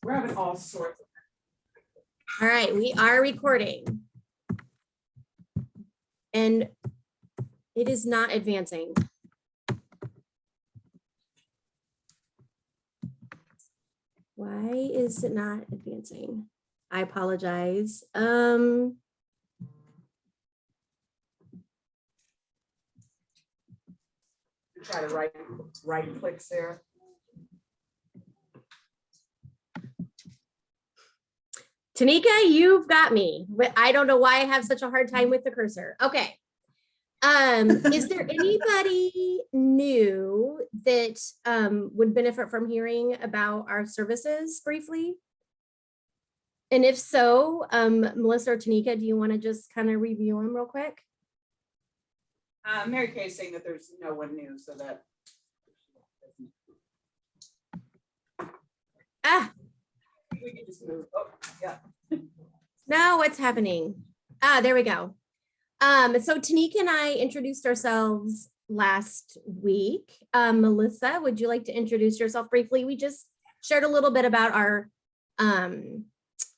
We're having all sorts of. All right, we are recording. And it is not advancing. Why is it not advancing? I apologize. Try to right click there. Tanika, you've got me, but I don't know why I have such a hard time with the cursor. Okay. Is there anybody new that would benefit from hearing about our services briefly? And if so, Melissa or Tanika, do you want to just kind of review them real quick? Mary Kay is saying that there's no one new, so that. We can just move. Oh, yeah. Now what's happening? There we go. So Tanika and I introduced ourselves last week. Melissa, would you like to introduce yourself briefly? We just shared a little bit about our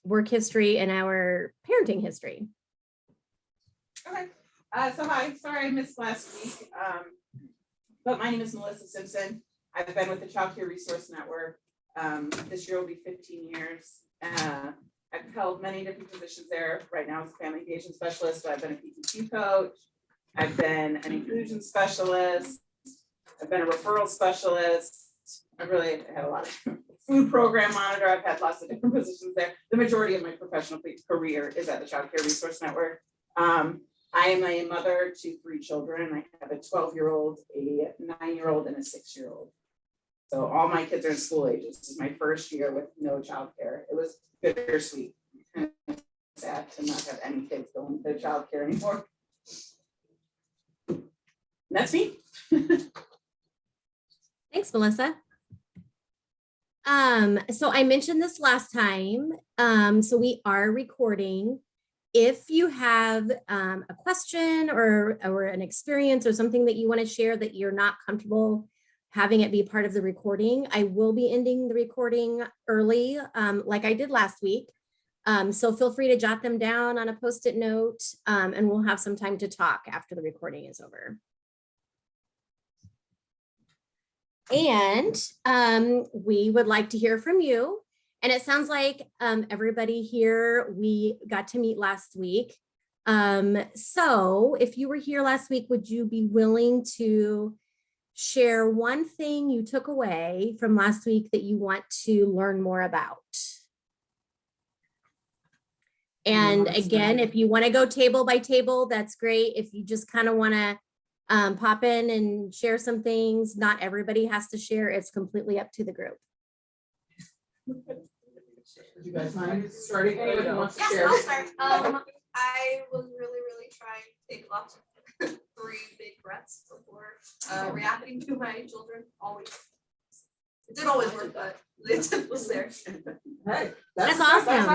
work history and our parenting history. Okay. So hi, sorry I missed last week. But my name is Melissa Simpson. I've been with the Child Care Resource Network. This year will be 15 years. I've held many different positions there. Right now as a family engagement specialist, but I've been a PTQ coach. I've been an inclusion specialist. I've been a referral specialist. I really had a lot of food program monitor. I've had lots of different positions there. The majority of my professional career is at the Child Care Resource Network. I am a mother to 3 children. I have a 12-year-old, a 9-year-old, and a 6-year-old. So all my kids are in school ages. This is my first year with no childcare. It was bittersweet. Kind of sad to not have any kids going to childcare anymore. And that's me. Thanks, Melissa. So I mentioned this last time. So we are recording. If you have a question or an experience or something that you want to share that you're not comfortable having it be part of the recording, I will be ending the recording early, like I did last week. So feel free to jot them down on a Post-it note, and we'll have some time to talk after the recording is over. And we would like to hear from you. And it sounds like everybody here, we got to meet last week. So if you were here last week, would you be willing to share one thing you took away from last week that you want to learn more about? And again, if you want to go table by table, that's great. If you just kind of want to pop in and share some things, not everybody has to share. It's completely up to the group. Would you guys mind starting? Anyone who wants to Yes, share? I'll start. I was really trying to take lots of 3 big breaths before reacting to my children. Always. It didn't always work, but it was there. Hey, That's awesome.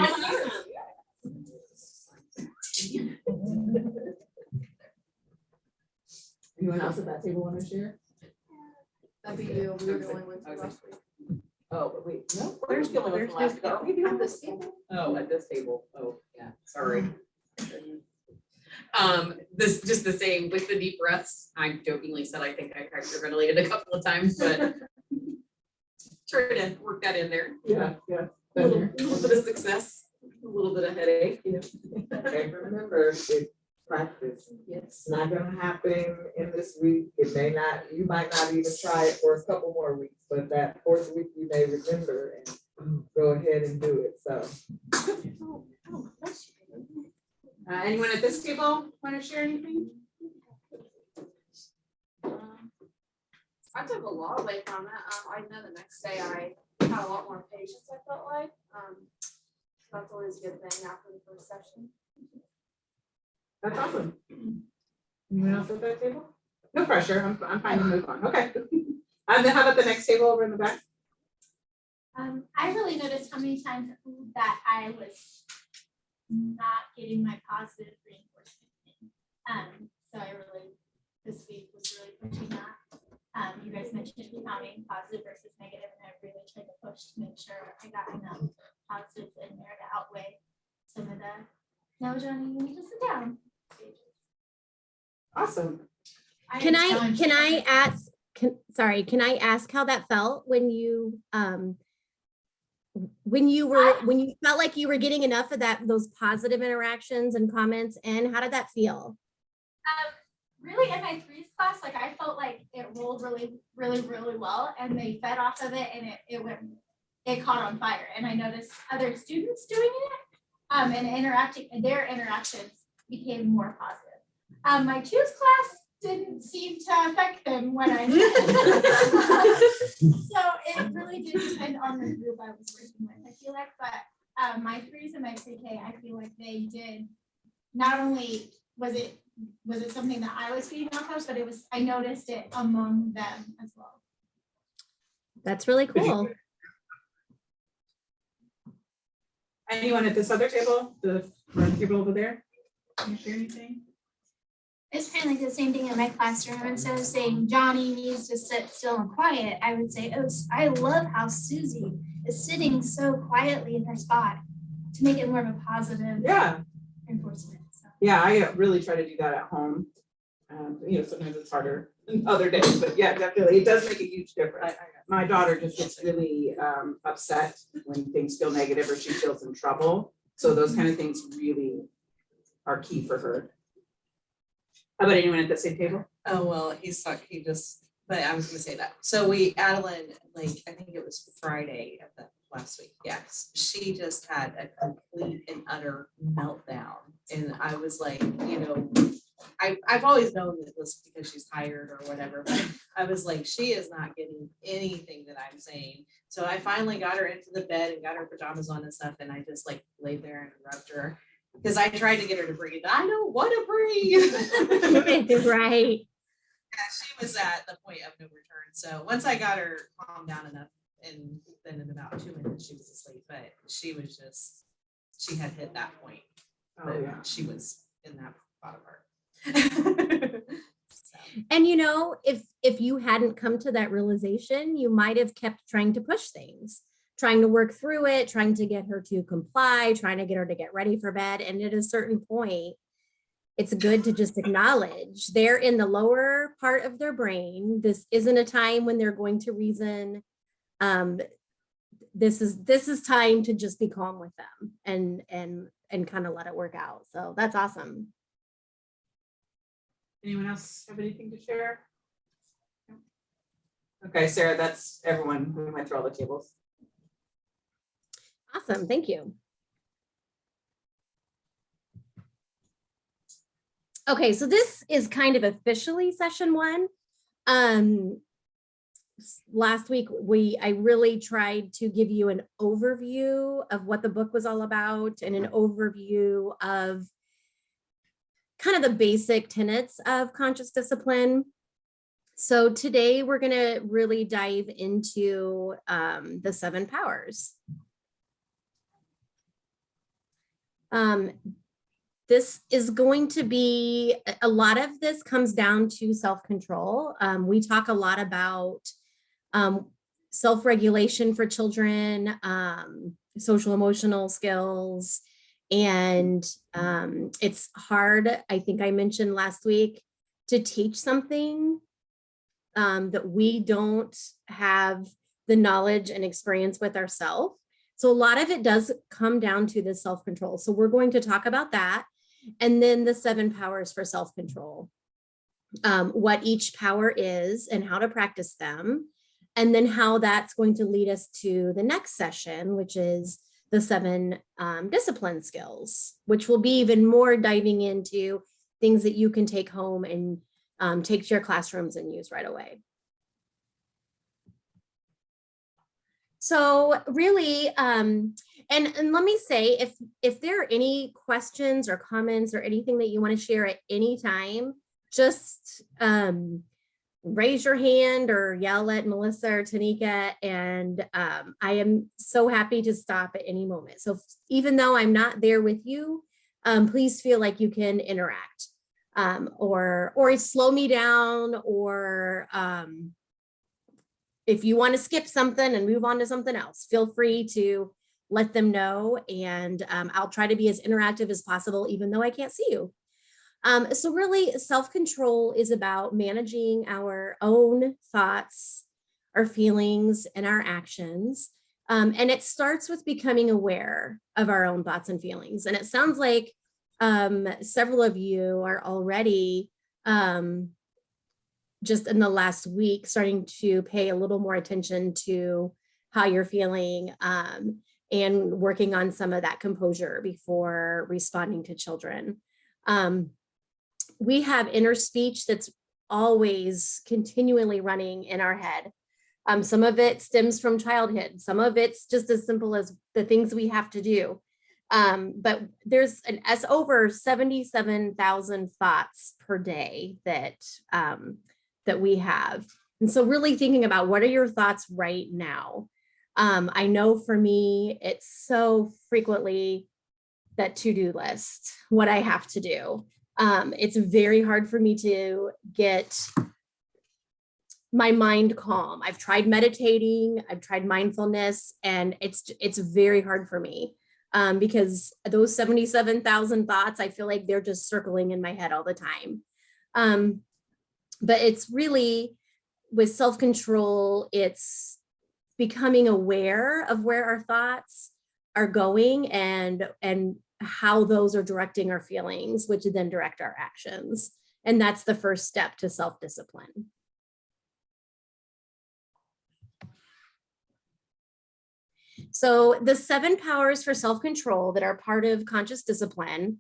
Anyone else at that table want to share? That'd be you. We were the only ones who last week. Oh, but wait, no, where's the only one from last week? Are we At this table. Oh, at this table. Oh, yeah, sorry. This just the same with the deep breaths. I jokingly said I think I hyperventilated a couple of times, but try to work that in there. Yeah. A little bit of success, a little bit of headache, you know. Okay, remember, it's practice. Yes. It's not gonna happen in this week. It may not, you might not even try it for a couple more weeks, but that 4th week you may remember and go ahead and do it, so. Anyone at this table want to share anything? I took a lot away from it. I know the next day I had a lot more patience, I felt like. That's always a good thing after the first session. That's awesome. Anyone else at that table? No pressure, I'm fine to move on, okay. And then how about the next table over in the back? I really noticed how many times that I was not getting my positive reinforcement. So I really, this week was really pushing that. You guys mentioned counting positive versus negative, and I really tried to push to make sure I got enough No, Johnny, you need to sit down. Awesome. Can I ask, can I ask how that felt when you felt like you were getting enough of those positive interactions and comments, and how did that feel? Really in my threes class, like I felt like it rolled really, really, really well, and they fed off of it, and it caught on fire. And I noticed other students doing it, and their interactions became more positive. My twos class didn't seem to affect them when I so it really did depend on the group I was working with, I feel like, but my threes and my pre-K, I feel like they did, not only was it something that I was feeding off of, but I noticed it among them as well. That's really cool. Anyone at this other table, the red table over there? Can you share anything? It's kind of like the same thing in my classroom. Instead of saying Johnny needs to sit still and quiet, I would say, oh, I love how Susie is sitting so quietly in her spot, to make it more of a positive Yeah. reinforcement. So. Yeah, I really try to do that at home. Sometimes it's harder than other days, but yeah, definitely, it does make a huge difference. My daughter just gets really upset when things feel negative or she feels in trouble. So those kind of things really are key for her. How about anyone at the same table? Oh, well, but I was gonna say that. So Adeline, like, I think it was Friday of the last week. Yes, she just had a complete and utter meltdown. And I was like, I've always known that was because she's tired or whatever, but I was like, she is not getting anything that I'm saying. So I finally got her into the bed and got her pajamas on and stuff. And I just like laid there and rubbed her. Because I tried to get her to breathe. I don't want to breathe. Right. Yeah, she was at the point of no return. So once I got her calmed down enough, and then in about 2 minutes she was asleep, but she had hit that point. Oh, yeah. She was in that bottom part. So. And if you hadn't come to that realization, you might have kept trying to push things, trying to work through it, trying to get her to comply, trying to get her to get ready for bed. And at a certain point, it's good to just acknowledge they're in the lower part of their brain. This isn't a time when they're going to reason. This is time to just be calm with them and kind of let it work out. So that's awesome. Anyone else have anything to share? Okay, Sarah, that's everyone. We went through all the tables. Awesome, thank you. Okay, so this is kind of officially session 1. Last week, I really tried to give you an overview of what the book was all about and an overview of kind of the basic tenets of conscious discipline. So today we're going to really dive into the 7 powers. This is going to be, a lot of this comes down to self-control. We talk a lot about self-regulation for children, social emotional skills, and it's hard, I think I mentioned last week, to teach something that we don't have the knowledge and experience with ourselves. So a lot of it does come down to the self-control. So we're going to talk about that. And then the 7 powers for self-control, what each power is and how to practice them. And then how that's going to lead us to the next session, which is the 7 discipline skills, which will be even more diving into things that you can take home and take to your classrooms and use right away. So really, and let me say, if there are any questions or comments or anything that you want to share at any time, just raise your hand or yell at Melissa or Tanika, and I am so happy to stop at any moment. So even though I'm not there with you, please feel like you can interact or slow me down, or if you want to skip something and move on to something else, feel free to let them know, and I'll try to be as interactive as possible, even though I can't see you. So really, self-control is about managing our own thoughts, our feelings, and our actions. And it starts with becoming aware of our own thoughts and feelings. And it sounds like several of you are already just in the last week starting to pay a little more attention to how you're feeling and working on some of that composure before responding to children. We have inner speech that's always continually running in our head. Some of it stems from childhood. Some of it's just as simple as the things we have to do. But there's over 77,000 thoughts per day that we have. And so really thinking about, what are your thoughts right now? I know for me, it's so frequently that to-do list, what I have to do. It's very hard for me to get my mind calm. I've tried meditating, I've tried mindfulness, and it's very hard for me because those 77,000 thoughts, I feel like they're just circling in my head all the time. But it's really, with self-control, it's becoming aware of where our thoughts are going and how those are directing our feelings, which then direct our actions. And that's the first step to self-discipline. So the 7 powers for self-control that are part of conscious discipline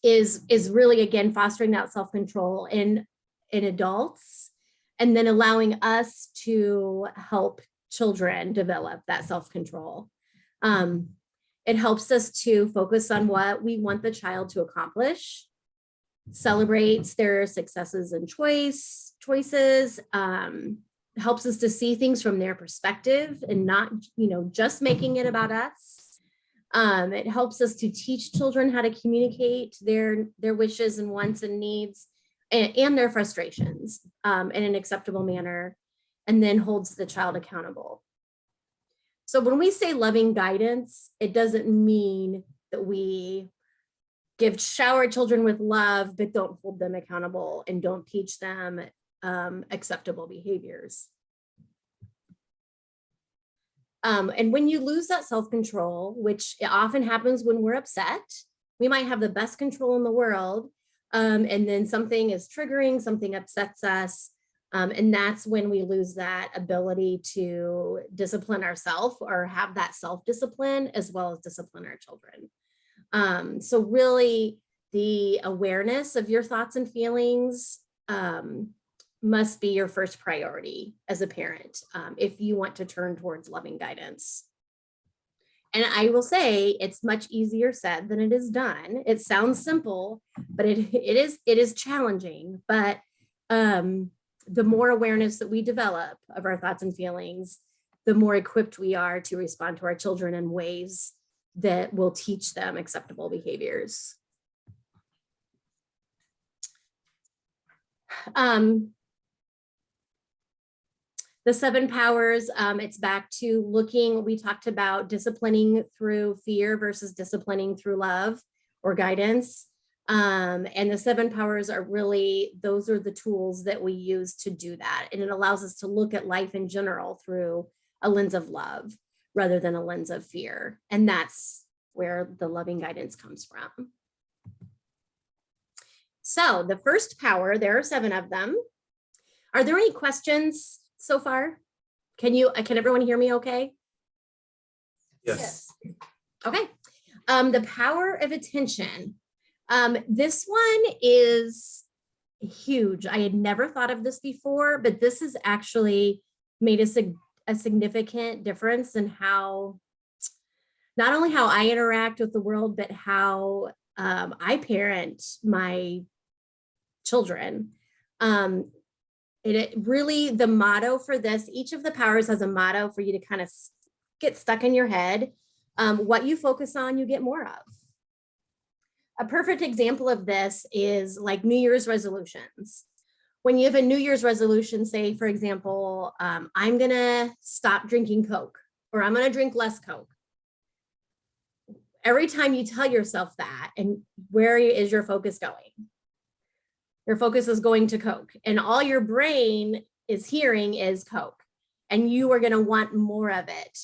is really, again, fostering that self-control in adults, and then allowing us to help children develop that self-control. It helps us to focus on what we want the child to accomplish, celebrates their successes and choices, helps us to see things from their perspective and not, just making it about us. It helps us to teach children how to communicate their wishes and wants and needs and their frustrations in an acceptable manner, and then holds the child accountable. So when we say loving guidance, it doesn't mean that we shower children with love, but don't hold them accountable and don't teach them acceptable behaviors. And when you lose that self-control, which often happens when we're upset, we might have the best control in the world, and then something is triggering, something upsets us, and that's when we lose that ability to discipline ourselves or have that self-discipline as well as discipline our children. So really, the awareness of your thoughts and feelings must be your first priority as a parent if you want to turn towards loving guidance. And I will say, it's much easier said than it is done. It sounds simple, but it is challenging. But the more awareness that we develop of our thoughts and feelings, the more equipped we are to respond to our children in ways that will teach them acceptable behaviors. The 7 powers, it's back to looking, we talked about disciplining through fear versus disciplining through love or guidance. And the 7 powers are really, those are the tools that we use to do that. And it allows us to look at life in general through a lens of love rather than a lens of fear. And that's where the loving guidance comes from. So the first power, there are 7 of them. Are there any questions so far? Can everyone hear me okay? Yes. Okay. The power of attention. This one is huge. I had never thought of this before, but this has actually made a significant difference in how, not only how I interact with the world, but how I parent my children. It really, the motto for this, each of the powers has a motto for you to kind of get stuck in your head. What you focus on, you get more of. A perfect example of this is like New Year's resolutions. When you have a New Year's resolution, say, for example, I'm gonna stop drinking Coke or I'm going to drink less Coke. Every time you tell yourself that, and where is your focus going? Your focus is going to Coke, and all your brain is hearing is Coke, and you are going to want more of it,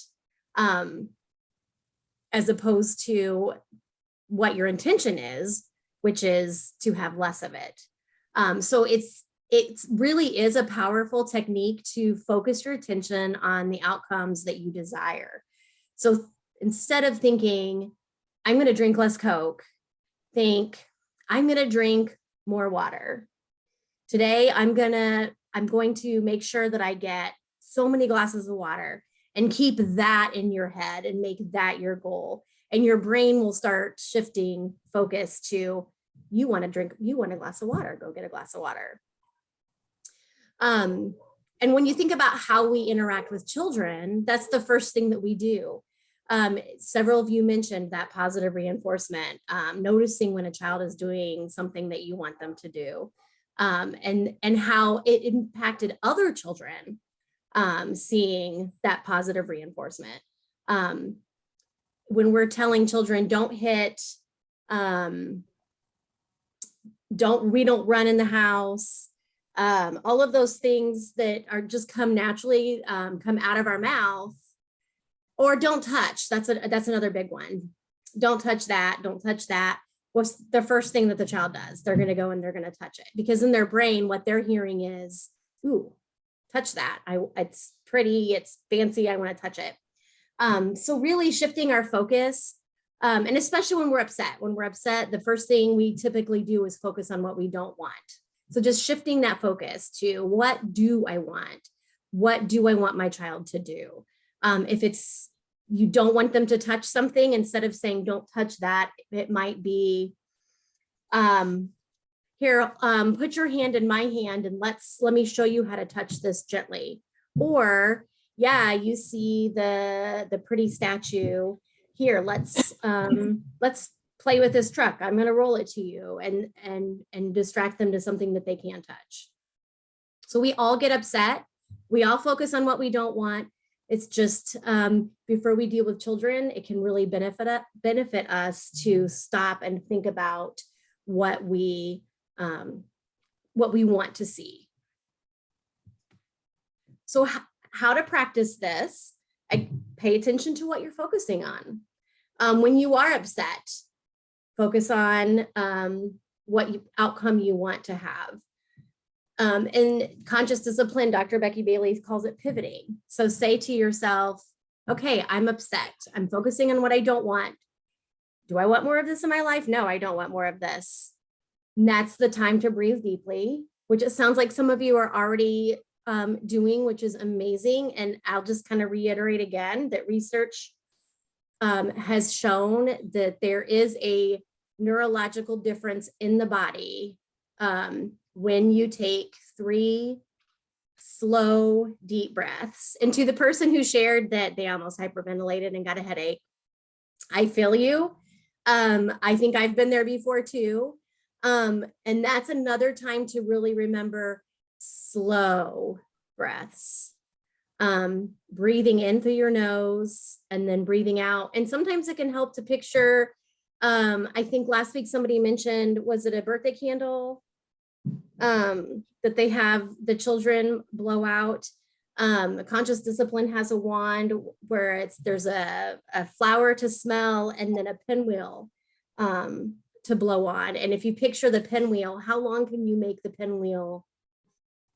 as opposed to what your intention is, which is to have less of it. So it really is a powerful technique to focus your attention on the outcomes that you desire. So instead of thinking, I'm going to drink less Coke, think, I'm going to drink more water. Today, I'm going to make sure that I get so many glasses of water, and keep that in your head and make that your goal. And your brain will start shifting focus to, you want a glass of water, go get a glass of water. And when you think about how we interact with children, that's the first thing that we do. Several of you mentioned that positive reinforcement, noticing when a child is doing something that you want them to do, and how it impacted other children, seeing that positive reinforcement. When we're telling children, don't hit, we don't run in the house, all of those things that are just come naturally, come out of our mouth. Or don't touch, that's another big one. Don't touch that, don't touch that. What's the first thing that the child does? They're gonna go and they're gonna touch it, because in their brain, what they're hearing is, ooh, touch that. It's pretty, it's fancy, I wanna touch it. So really shifting our focus, and especially when we're upset, the first thing we typically do is focus on what we don't want. So just shifting that focus to, what do I want? What do I want my child to do? If it's, you don't want them to touch something, instead of saying, don't touch that, it might be, here, put your hand in my hand and let me show you how to touch this gently. Or, yeah, you see the pretty statue here, let's play with this truck. I'm gonna roll it to you, and distract them to something that they can't touch. So we all get upset. We all focus on what we don't want. It's just, before we deal with children, it can really benefit us to stop and think about what we want to see. So how to practice this? I pay attention to what you're focusing on. When you are upset, focus on what outcome you want to have. In conscious discipline, Dr. Becky Bailey calls it pivoting. So say to yourself, okay, I'm upset. I'm focusing on what I don't want. Do I want more of this in my life? No, I don't want more of this. And that's the time to breathe deeply, which it sounds like some of you are already doing, which is amazing. And I'll just kind of reiterate again that research has shown that there is a neurological difference in the body when you take 3 slow, deep breaths. And to the person who shared that they almost hyperventilated and got a headache, I feel you. I think I've been there before too. And that's another time to really remember slow breaths. Breathing in through your nose and then breathing out. And sometimes it can help to picture, I think last week somebody mentioned, was it a birthday candle? That they have the children blow out. Conscious discipline has a wand where there's a flower to smell and then a pinwheel to blow on. And if you picture the pinwheel, how long can you make the pinwheel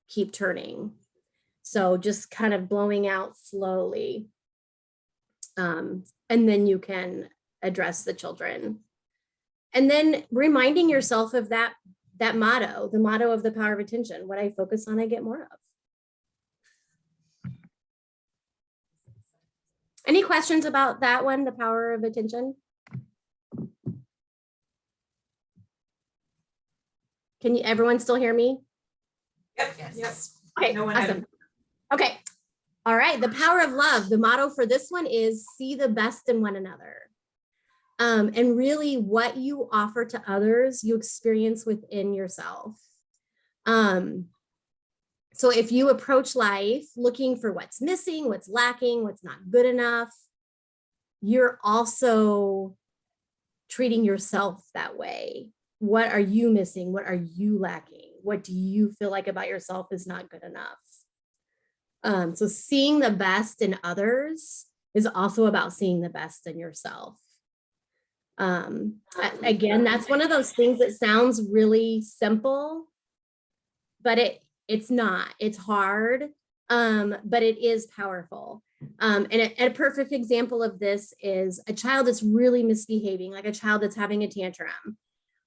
keep turning? So just kind of blowing out slowly. And then you can address the children. And then reminding yourself of that motto, the motto of the power of attention. What I focus on, I get more of. Any questions about that one, the power of attention? Can everyone still hear me? Yep, Yes. Okay, No one had awesome. Okay, all right, the power of love. The motto for this one is see the best in one another. And really what you offer to others, you experience within yourself. So if you approach life looking for what's missing, what's lacking, what's not good enough, you're also treating yourself that way. What are you missing? What are you lacking? What do you feel like about yourself is not good enough? So seeing the best in others is also about seeing the best in yourself. Again, that's one of those things that sounds really simple, but it's not. It's hard, but it is powerful. And a perfect example of this is a child that's really misbehaving, like a child that's having a tantrum.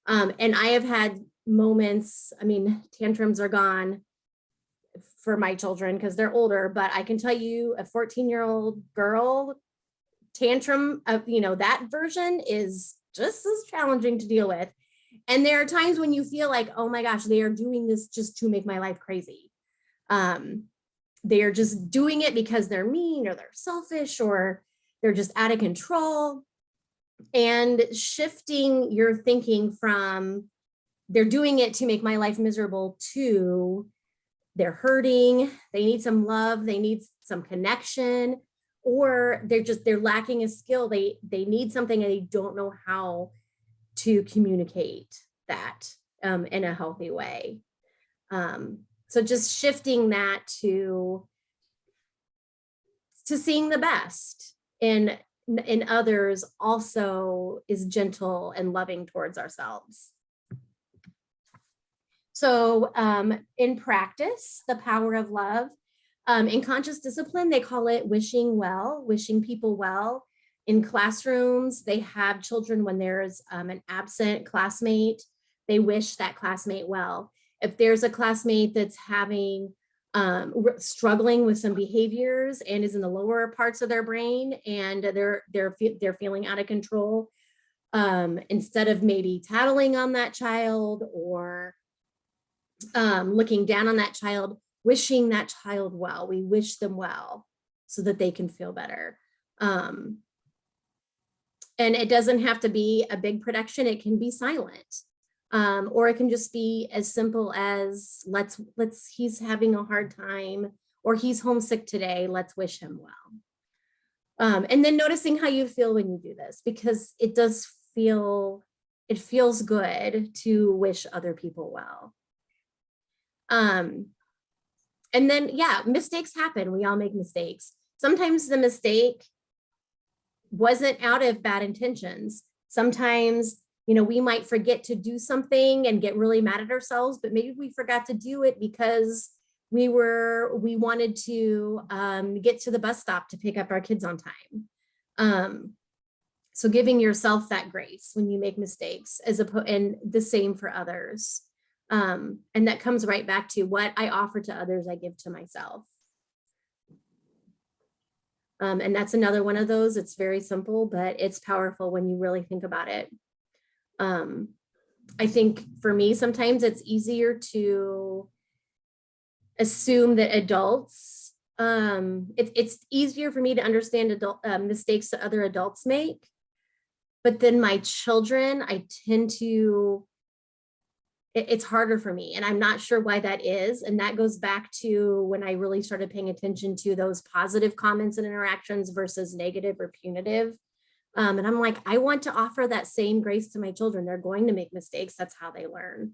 And I have had moments, I mean, tantrums are gone for my children because they're older, but I can tell you a 14-year-old girl tantrum of, that version is just as challenging to deal with. And there are times when you feel like, oh my gosh, they are doing this just to make my life crazy. They are just doing it because they're mean or they're selfish or they're just out of control. And shifting your thinking from they're doing it to make my life miserable to they're hurting, they need some love, they need some connection, or they're lacking a skill. They need something and they don't know how to communicate that in a healthy way. So just shifting that to seeing the best in others also is gentle and loving towards ourselves. So in practice, the power of love, in conscious discipline, they call it wishing well, wishing people well. In classrooms, they have children when there's an absent classmate, they wish that classmate well. If there's a classmate that's having struggling with some behaviors and is in the lower parts of their brain and they're feeling out of control, instead of maybe tattling on that child or looking down on that child, wishing that child well, we wish them well so that they can feel better. And it doesn't have to be a big production, it can be silent. Or it can just be as simple as he's having a hard time or he's homesick today, let's wish him well. And then noticing how you feel when you do this, because it feels good to wish other people well. And then, yeah, mistakes happen. We all make mistakes. Sometimes the mistake wasn't out of bad intentions. Sometimes, we might forget to do something and get really mad at ourselves, but maybe we forgot to do it because we wanted to get to the bus stop to pick up our kids on time. So giving yourself that grace when you make mistakes and the same for others. And that comes right back to what I offer to others, I give to myself. And that's another one of those. It's very simple, but it's powerful when you really think about it. I think for me, sometimes it's easier to assume that adults, it's easier for me to understand adult mistakes that other adults make. But then my children, I tend to, it's harder for me. And I'm not sure why that is. And that goes back to when I really started paying attention to those positive comments and interactions versus negative or punitive. And I'm like, I want to offer that same grace to my children. They're going to make mistakes. That's how they learn.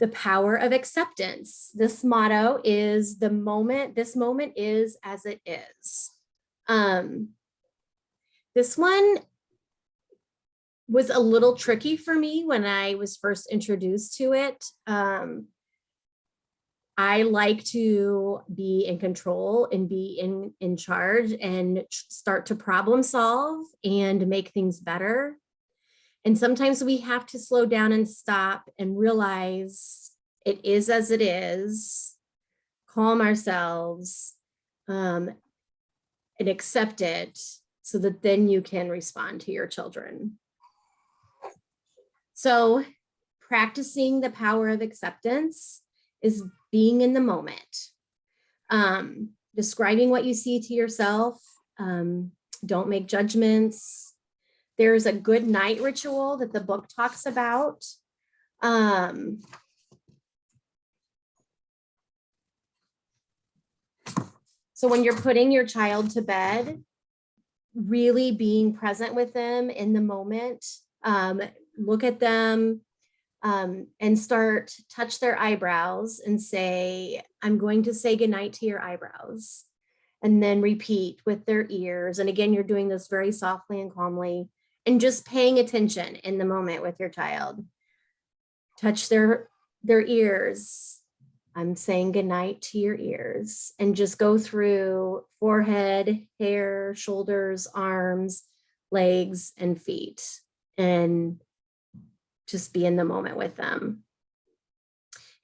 The power of acceptance. This motto is this moment is as it is. This one was a little tricky for me when I was first introduced to it. I like to be in control and be in charge and start to problem solve and make things better. And sometimes we have to slow down and stop and realize it is as it is, calm ourselves, and accept it so that then you can respond to your children. So practicing the power of acceptance is being in the moment, describing what you see to yourself. Don't make judgments. there's a good night ritual that the book talks about. So when you're putting your child to bed, really being present with them in the moment, look at them and touch their eyebrows and say, I'm going to say goodnight to your eyebrows. And then repeat with their ears. And again, you're doing this very softly and calmly and just paying attention in the moment with your child. Touch their ears. I'm saying goodnight to your ears, and just go through forehead, hair, shoulders, arms, legs, and feet, and just be in the moment with them.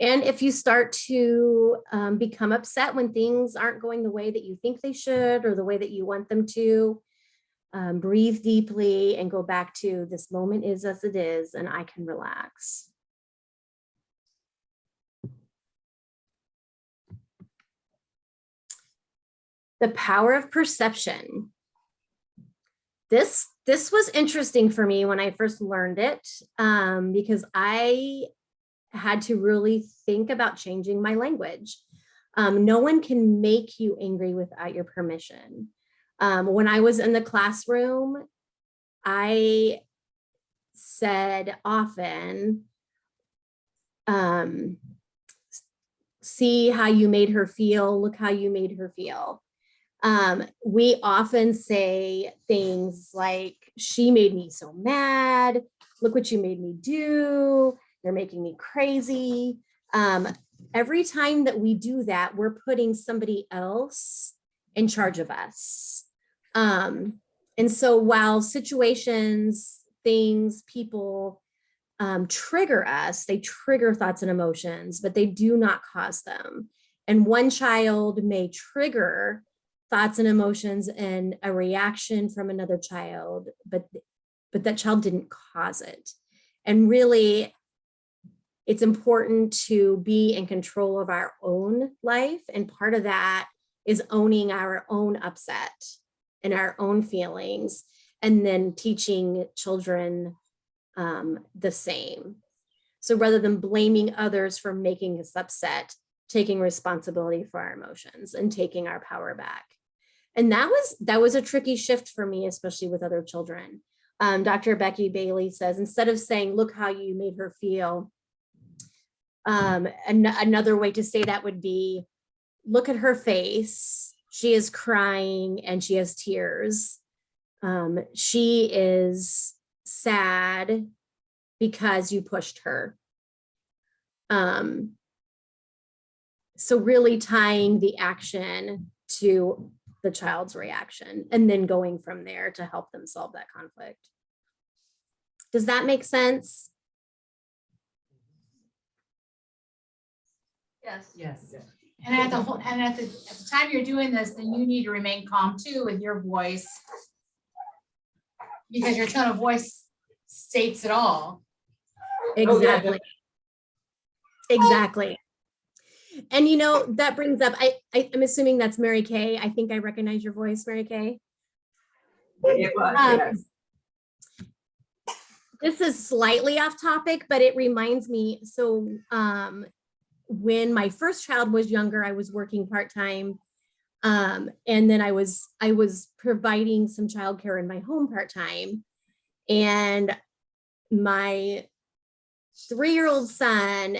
And if you start to become upset when things aren't going the way that you think they should or the way that you want them to, breathe deeply and go back to this moment is as it is, and I can relax. The power of perception. This was interesting for me when I first learned it, because I had to really think about changing my language. No one can make you angry without your permission. When I was in the classroom, I said often, see how you made her feel, look how you made her feel. We often say things like, she made me so mad, look what you made me do, they're making me crazy. Every time that we do that, we're putting somebody else in charge of us. And so while situations, things, people trigger us, they trigger thoughts and emotions, but they do not cause them. And one child may trigger thoughts and emotions and a reaction from another child, but that child didn't cause it. And really, it's important to be in control of our own life. And part of that is owning our own upset and our own feelings, and then teaching children the same. So rather than blaming others for making us upset, taking responsibility for our emotions and taking our power back. And that was a tricky shift for me, especially with other children. Dr. Becky Bailey says, instead of saying, look how you made her feel, another way to say that would be, look at her face. She is crying and she has tears. She is sad because you pushed her. So really tying the action to the child's reaction and then going from there to help them solve that conflict. Does that make sense? Yes. Yes. And at the time you're doing this, then you need to remain calm too with your voice, because your tone of voice states it all. Exactly. Exactly. And you know, that brings up, I'm assuming that's Mary Kay. I think I recognize your voice, Mary Kay. Yes. This is slightly off topic, but it reminds me, so when my first child was younger, I was working part-time. And then I was providing some childcare in my home part-time. And my 3-year-old son,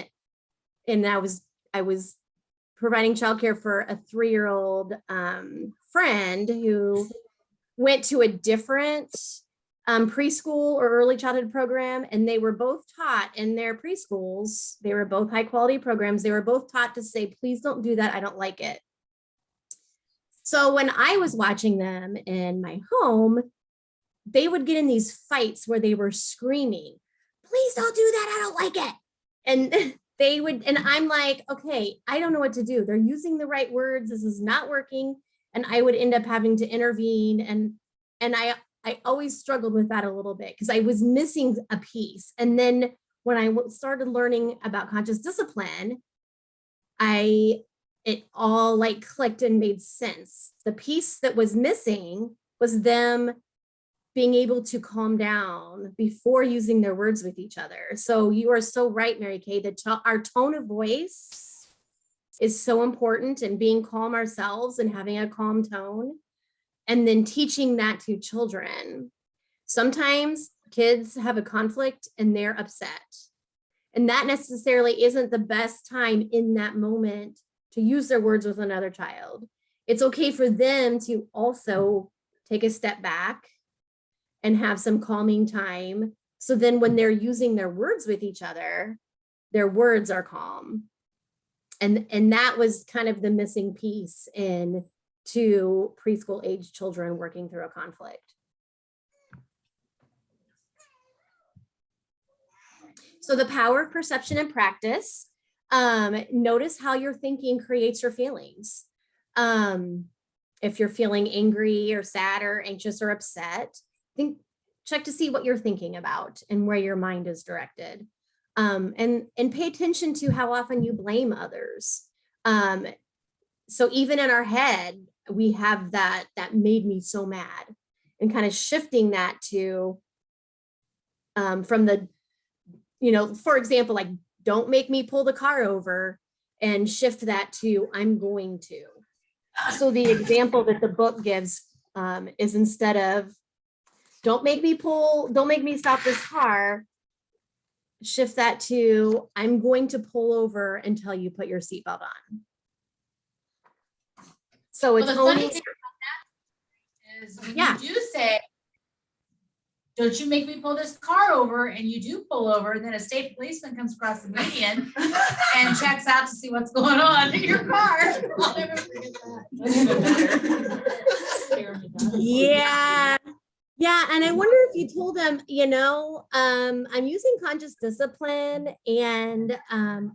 and I was providing childcare for a 3-year-old friend who went to a different preschool or early childhood program, and they were both taught in their preschools, they were both high quality programs, they were both taught to say, please don't do that, I don't like it. So when I was watching them in my home, they would get in these fights where they were screaming, please don't do that, I don't like it. And they would, and I'm like, okay, I don't know what to do. They're using the right words, this is not working. And I would end up having to intervene. And I always struggled with that a little bit because I was missing a piece. And then when I started learning about conscious discipline, it all like clicked and made sense. The piece that was missing was them being able to calm down before using their words with each other. So you are so right, Mary Kay, that our tone of voice is so important, and being calm ourselves and having a calm tone, and then teaching that to children. Sometimes kids have a conflict and they're upset, and that necessarily isn't the best time in that moment to use their words with another child. It's okay for them to also take a step back and have some calming time. So then when they're using their words with each other, their words are calm. And that was kind of the missing piece in to preschool age children working through a conflict. So the power of perception and practice. Notice how your thinking creates your feelings. If you're feeling angry or sad or anxious or upset, check to see what you're thinking about and where your mind is directed. And pay attention to how often you blame others. So even in our head, we have that made me so mad, and kind of shifting that to from the, for example, like, don't make me pull the car over, and shift that to I'm going to. So the example that the book gives is, instead of don't make me stop this car, shift that to I'm going to pull over until you put your seatbelt on. So Well, it's the funny only, thing about that is when Yeah. you do say, don't you make me pull this car over, and you do pull over, then a state policeman comes across the median and checks out to see what's going on in your car. I'll never forget that. yeah. And I wonder if you told them, I'm using conscious discipline, and I'm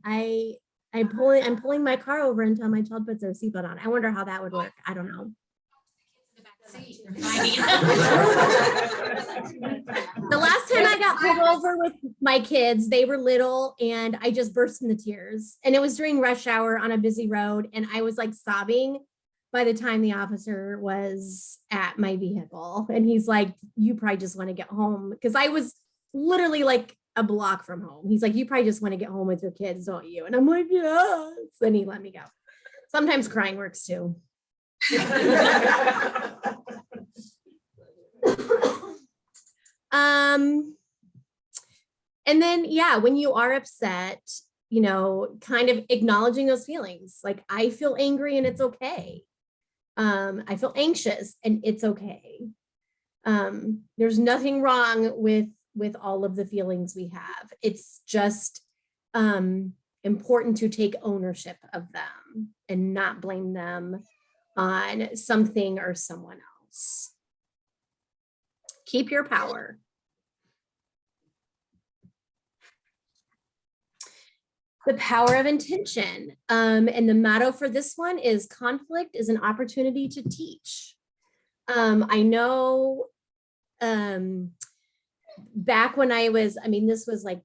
pulling my car over until my child puts their seatbelt on. I wonder how that would work. I don't know. The last time I got pulled over with my kids, they were little, and I just burst into tears. And it was during rush hour on a busy road, and I was like sobbing by the time the officer was at my vehicle. And he's like, you probably just want to get home, because I was literally like a block from home. He's like, you probably just want to get home with your kids, don't you? And I'm like, yes. And he let me go. Sometimes crying works too. And then, when you are upset, kind of acknowledging those feelings. Like, I feel angry and it's okay. I feel anxious and it's okay. There's nothing wrong with all of the feelings we have. It's just important to take ownership of them and not blame them on something or someone else. Keep your power. The power of intention. And the motto for this one is conflict is an opportunity to teach. I know back when this was like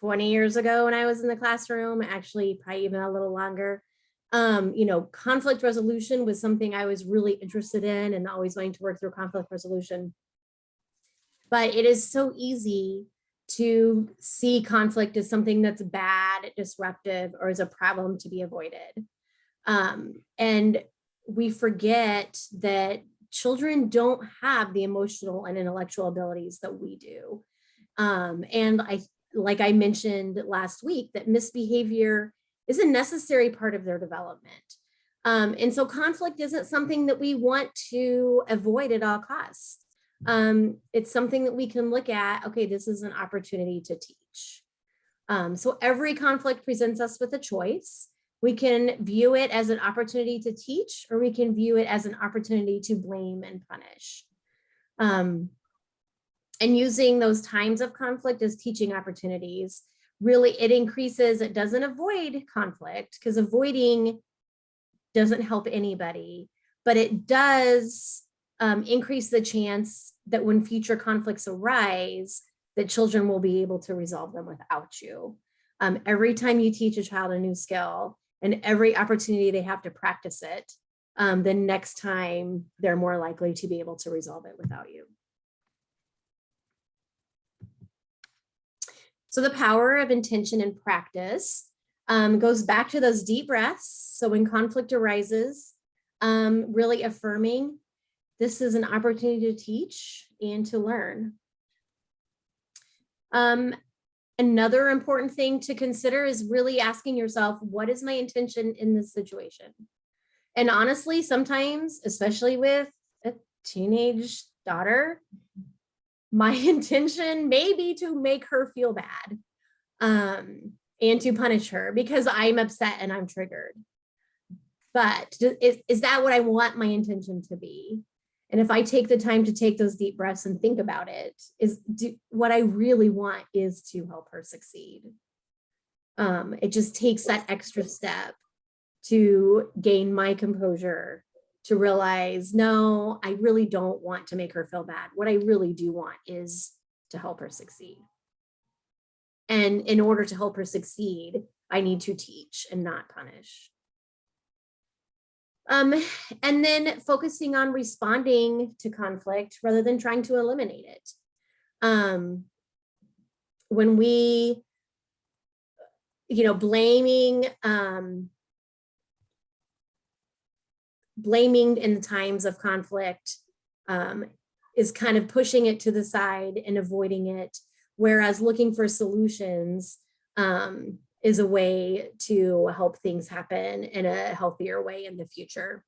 20 years ago when I was in the classroom, actually probably even a little longer. Conflict resolution was something I was really interested in, and always wanting to work through conflict resolution. But it is so easy to see conflict as something that's bad, disruptive, or as a problem to be avoided. And we forget that children don't have the emotional and intellectual abilities that we do. And like I mentioned last week, that misbehavior is a necessary part of their development. And so conflict isn't something that we want to avoid at all costs. It's something that we can look at, okay, this is an opportunity to teach. So every conflict presents us with a choice. We can view it as an opportunity to teach, or we can view it as an opportunity to blame and punish. And using those times of conflict as teaching opportunities, really it increases, it doesn't avoid conflict, because avoiding doesn't help anybody, but it does increase the chance that when future conflicts arise, that children will be able to resolve them without you. Every time you teach a child a new skill, and every opportunity they have to practice it, the next time they're more likely to be able to resolve it without you. So the power of intention and practice goes back to those deep breaths. So when conflict arises, really affirming this is an opportunity to teach and to learn. Another important thing to consider is really asking yourself, what is my intention in this situation? And honestly, sometimes, especially with a teenage daughter, my intention may be to make her feel bad and to punish her because I'm upset and I'm triggered. But is that what I want my intention to be? And if I take the time to take those deep breaths and think about it, what I really want is to help her succeed. It just takes that extra step to gain my composure, to realize, no, I really don't want to make her feel bad. What I really do want is to help her succeed. And in order to help her succeed, I need to teach and not punish. And then focusing on responding to conflict rather than trying to eliminate it. When we, blaming in the times of conflict is kind of pushing it to the side and avoiding it, whereas looking for solutions is a way to help things happen in a healthier way in the future.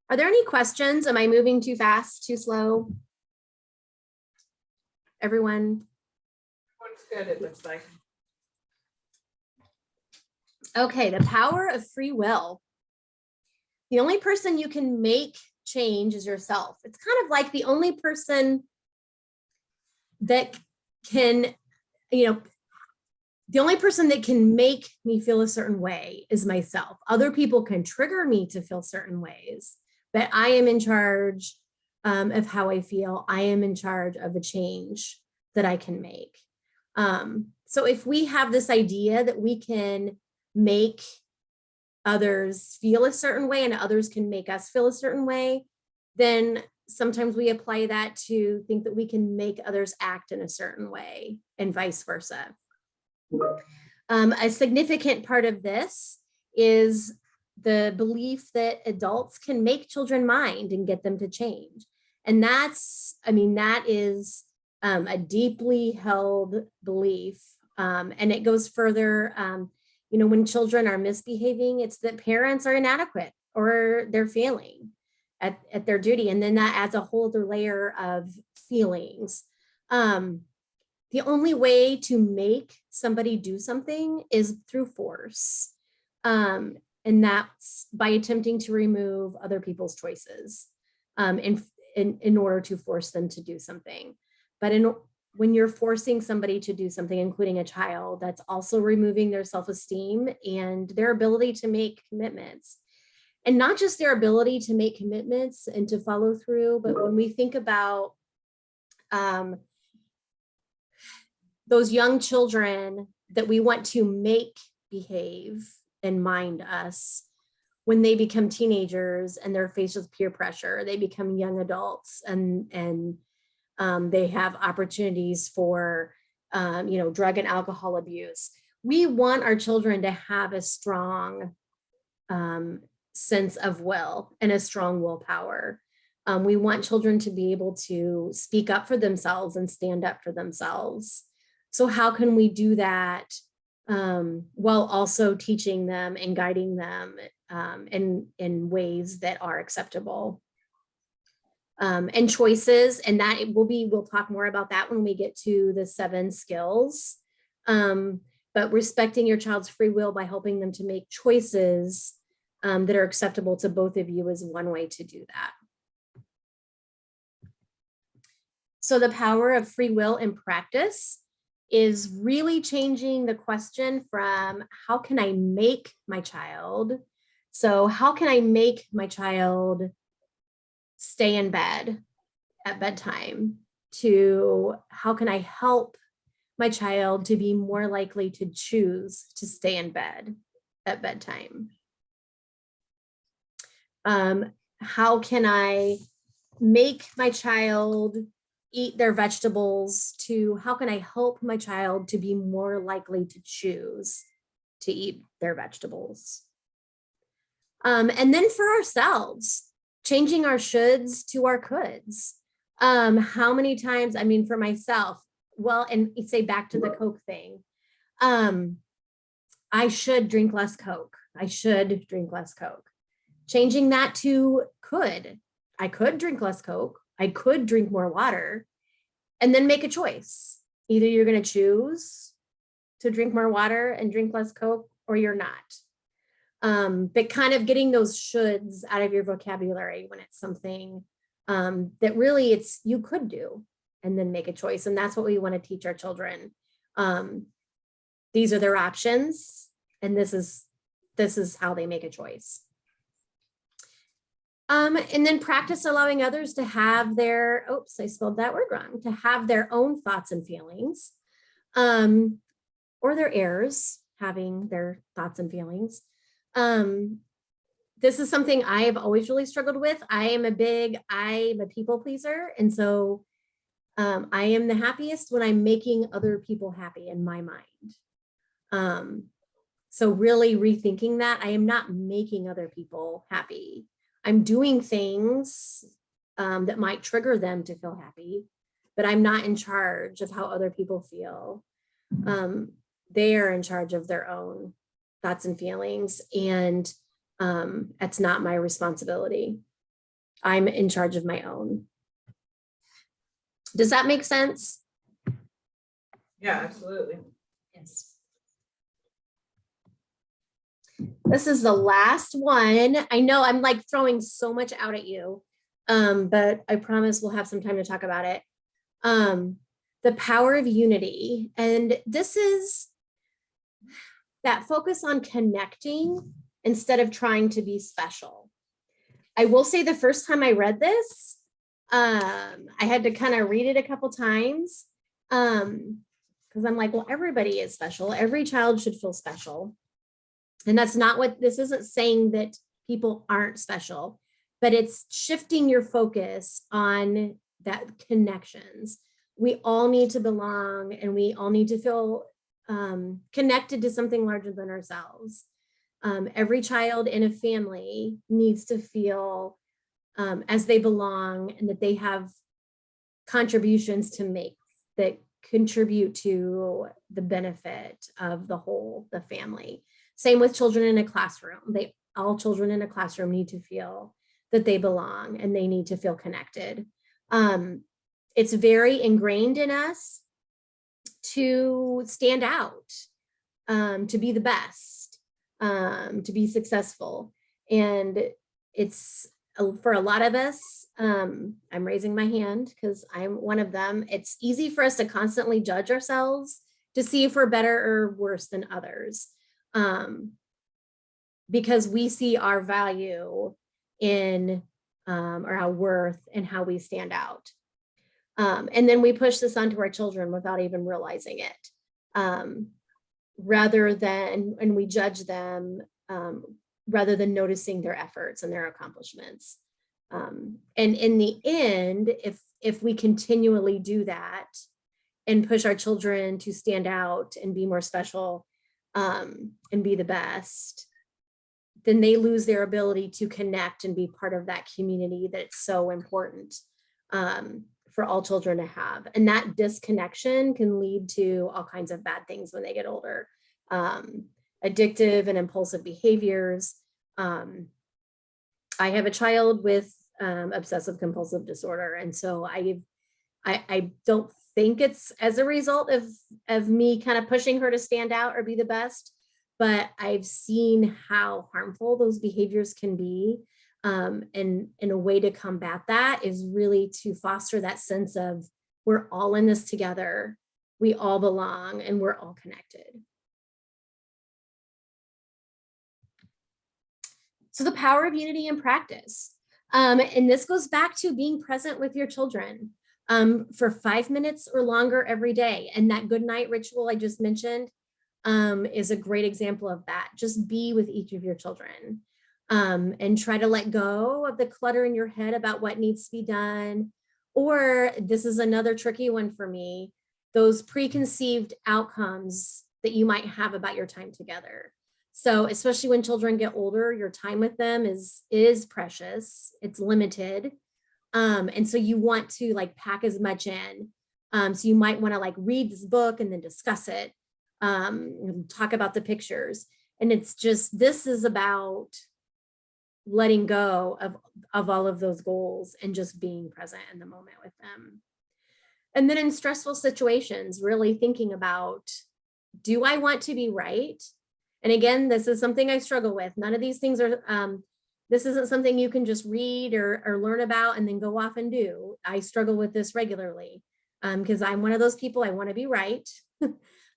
Are there any questions? Am I moving too fast, too slow? Everyone? What's good, it looks like. Okay, the power of free will. The only person you can make change is yourself. It's kind of like the only person that can, the only person that can make me feel a certain way is myself. Other people can trigger me to feel certain ways, but I am in charge of how I feel. I am in charge of the change that I can make. So if we have this idea that we can make others feel a certain way and others can make us feel a certain way, then sometimes we apply that to think that we can make others act in a certain way and vice versa. A significant part of this is the belief that adults can make children mind and get them to change. And that is a deeply held belief. And it goes further, when children are misbehaving, it's that parents are inadequate or they're failing at their duty. And then that adds a whole other layer of feelings. The only way to make somebody do something is through force. And that's by attempting to remove other people's choices in order to force them to do something. But when you're forcing somebody to do something, including a child, that's also removing their self-esteem and their ability to make commitments. And not just their ability to make commitments and to follow through, but when we think about those young children that we want to make behave and mind us, when they become teenagers and they're faced with peer pressure, they become young adults and they have opportunities for, drug and alcohol abuse. We want our children to have a strong sense of will and a strong willpower. We want children to be able to speak up for themselves and stand up for themselves. So how can we do that while also teaching them and guiding them in ways that are acceptable? And choices, and we'll talk more about that when we get to the 7 skills. But respecting your child's free will by helping them to make choices that are acceptable to both of you is one way to do that. So the power of free will in practice is really changing the question from how can I make my child? So how can I make my child stay in bed at bedtime, to how can I help my child to be more likely to choose to stay in bed at bedtime? How can I make my child eat their vegetables to how can I help my child to be more likely to choose to eat their vegetables. And then for ourselves, changing our shoulds to our coulds. How many times, I mean, for myself, well, and say back to the Coke thing. I should drink less Coke. I should drink less Coke. Changing that to could. I could drink less Coke. I could drink more water, and then make a choice. Either you're going to choose to drink more water and drink less Coke, or you're not. But kind of getting those shoulds out of your vocabulary when it's something that really it's you could do, and then make a choice. And that's what we want to teach our children. These are their options, and this is how they make a choice. And then practice allowing others to have their, oops, I spelled that word wrong, to have their own thoughts and feelings, or their heirs having their thoughts and feelings. This is something I have always really struggled with. I'm a people pleaser. And so I am the happiest when I'm making other people happy in my mind. So really rethinking that, I am not making other people happy. I'm doing things that might trigger them to feel happy, but I'm not in charge of how other people feel. They are in charge of their own thoughts and feelings, and it's not my responsibility. I'm in charge of my own. Does that make sense? Yeah, absolutely. Yes. This is the last one. I know I'm like throwing so much out at you, but I promise we'll have some time to talk about it. The power of unity. And this is that focus on connecting instead of trying to be special. I will say the first time I read this, I had to kind of read it a couple times because I'm like, well, everybody is special. Every child should feel special. And that's not what this isn't saying, that people aren't special, but it's shifting your focus on that connections. We all need to belong, and we all need to feel connected to something larger than ourselves. Every child in a family needs to feel as they belong, and that they have contributions to make that contribute to the benefit of the whole, the family. Same with children in a classroom. All children in a classroom need to feel that they belong, and they need to feel connected. It's very ingrained in us to stand out, to be the best, to be successful. And it's for a lot of us, I'm raising my hand because I'm one of them. It's easy for us to constantly judge ourselves to see if we're better or worse than others. Because we see our value in or our worth and how we stand out. And then we push this onto our children without even realizing it. Rather than, and we judge them rather than noticing their efforts and their accomplishments. And in the end, if we continually do that and push our children to stand out and be more special, and be the best, then they lose their ability to connect and be part of that community that it's so important for all children to have. And that disconnection can lead to all kinds of bad things when they get older. Addictive and impulsive behaviors. I have a child with obsessive compulsive disorder. And so I don't think it's as a result of me kind of pushing her to stand out or be the best, but I've seen how harmful those behaviors can be. And a way to combat that is really to foster that sense of we're all in this together, we all belong, and we're all connected. So the power of unity in practice. And this goes back to being present with your children for 5 minutes or longer every day. And that good night ritual I just mentioned is a great example of that. Just be with each of your children. and try to let go of the clutter in your head about what needs to be done. Or this is another tricky one for me, those preconceived outcomes that you might have about your time together. So especially when children get older, your time with them is precious, it's limited. And so you want to like pack as much in. So you might want to like read this book and then discuss it, talk about the pictures. And it's just, this is about letting go of all of those goals and just being present in the moment with them. And then in stressful situations, really thinking about, do I want to be right? And again, this is something I struggle with. None of these things are, this isn't something you can just read or learn about and then go off and do. I struggle with this regularly because I'm one of those people, I want to be right.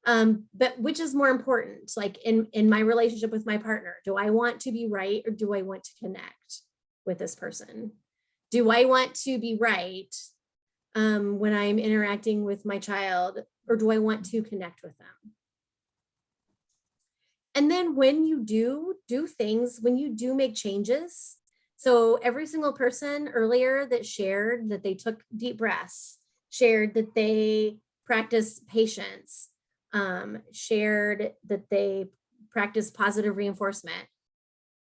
But which is more important, like in my relationship with my partner? Do I want to be right or do I want to connect with this person? Do I want to be right when I'm interacting with my child, or do I want to connect with them? And then when you do things, when you do make changes, so every single person earlier that shared that they took deep breaths, shared that they practiced patience, shared that they practice positive reinforcement.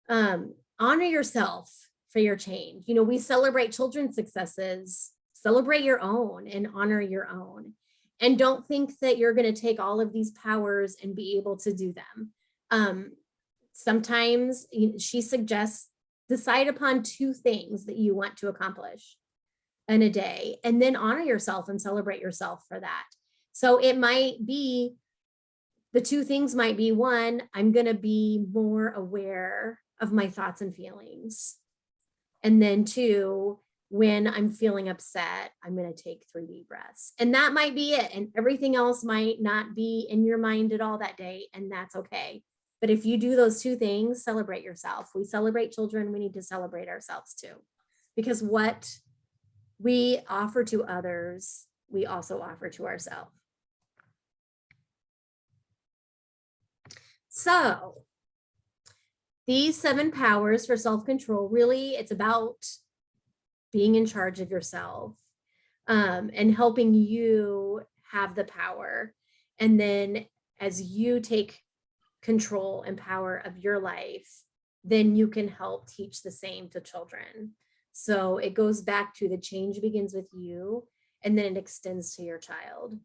Honor yourself for your change. You know, we celebrate children's successes, celebrate your own and honor your own. And don't think that you're going to take all of these powers and be able to do them. Sometimes she suggests decide upon 2 things that you want to accomplish in a day, and then honor yourself and celebrate yourself for that. So it might be, the 2 things might be, 1, I'm going to be more aware of my thoughts and feelings. And then 2, when I'm feeling upset, I'm going to take 3 deep breaths. And that might be it. And everything else might not be in your mind at all that day. And that's okay. But if you do those 2 things, celebrate yourself. We celebrate children. We need to celebrate ourselves too. Because what we offer to others, we also offer to ourselves. So these 7 powers for self-control, really, it's about being in charge of yourself and helping you have the power. And then as you take control and power of your life, then you can help teach the same to children. So it goes back to the change begins with you, and then it extends to your child.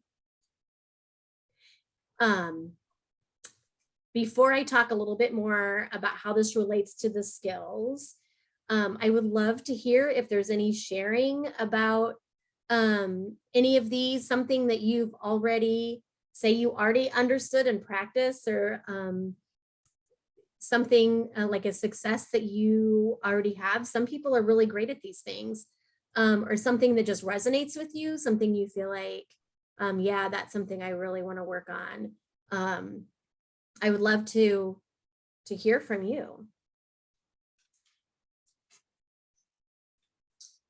Before I talk a little bit more about how this relates to the skills, I would love to hear if there's any sharing about any of these, something that you've already, say you already understood and practice, or something like a success that you already have. Some people are really great at these things, or something that just resonates with you, something you feel like, yeah, that's something I really want to work on. I would love to hear from you.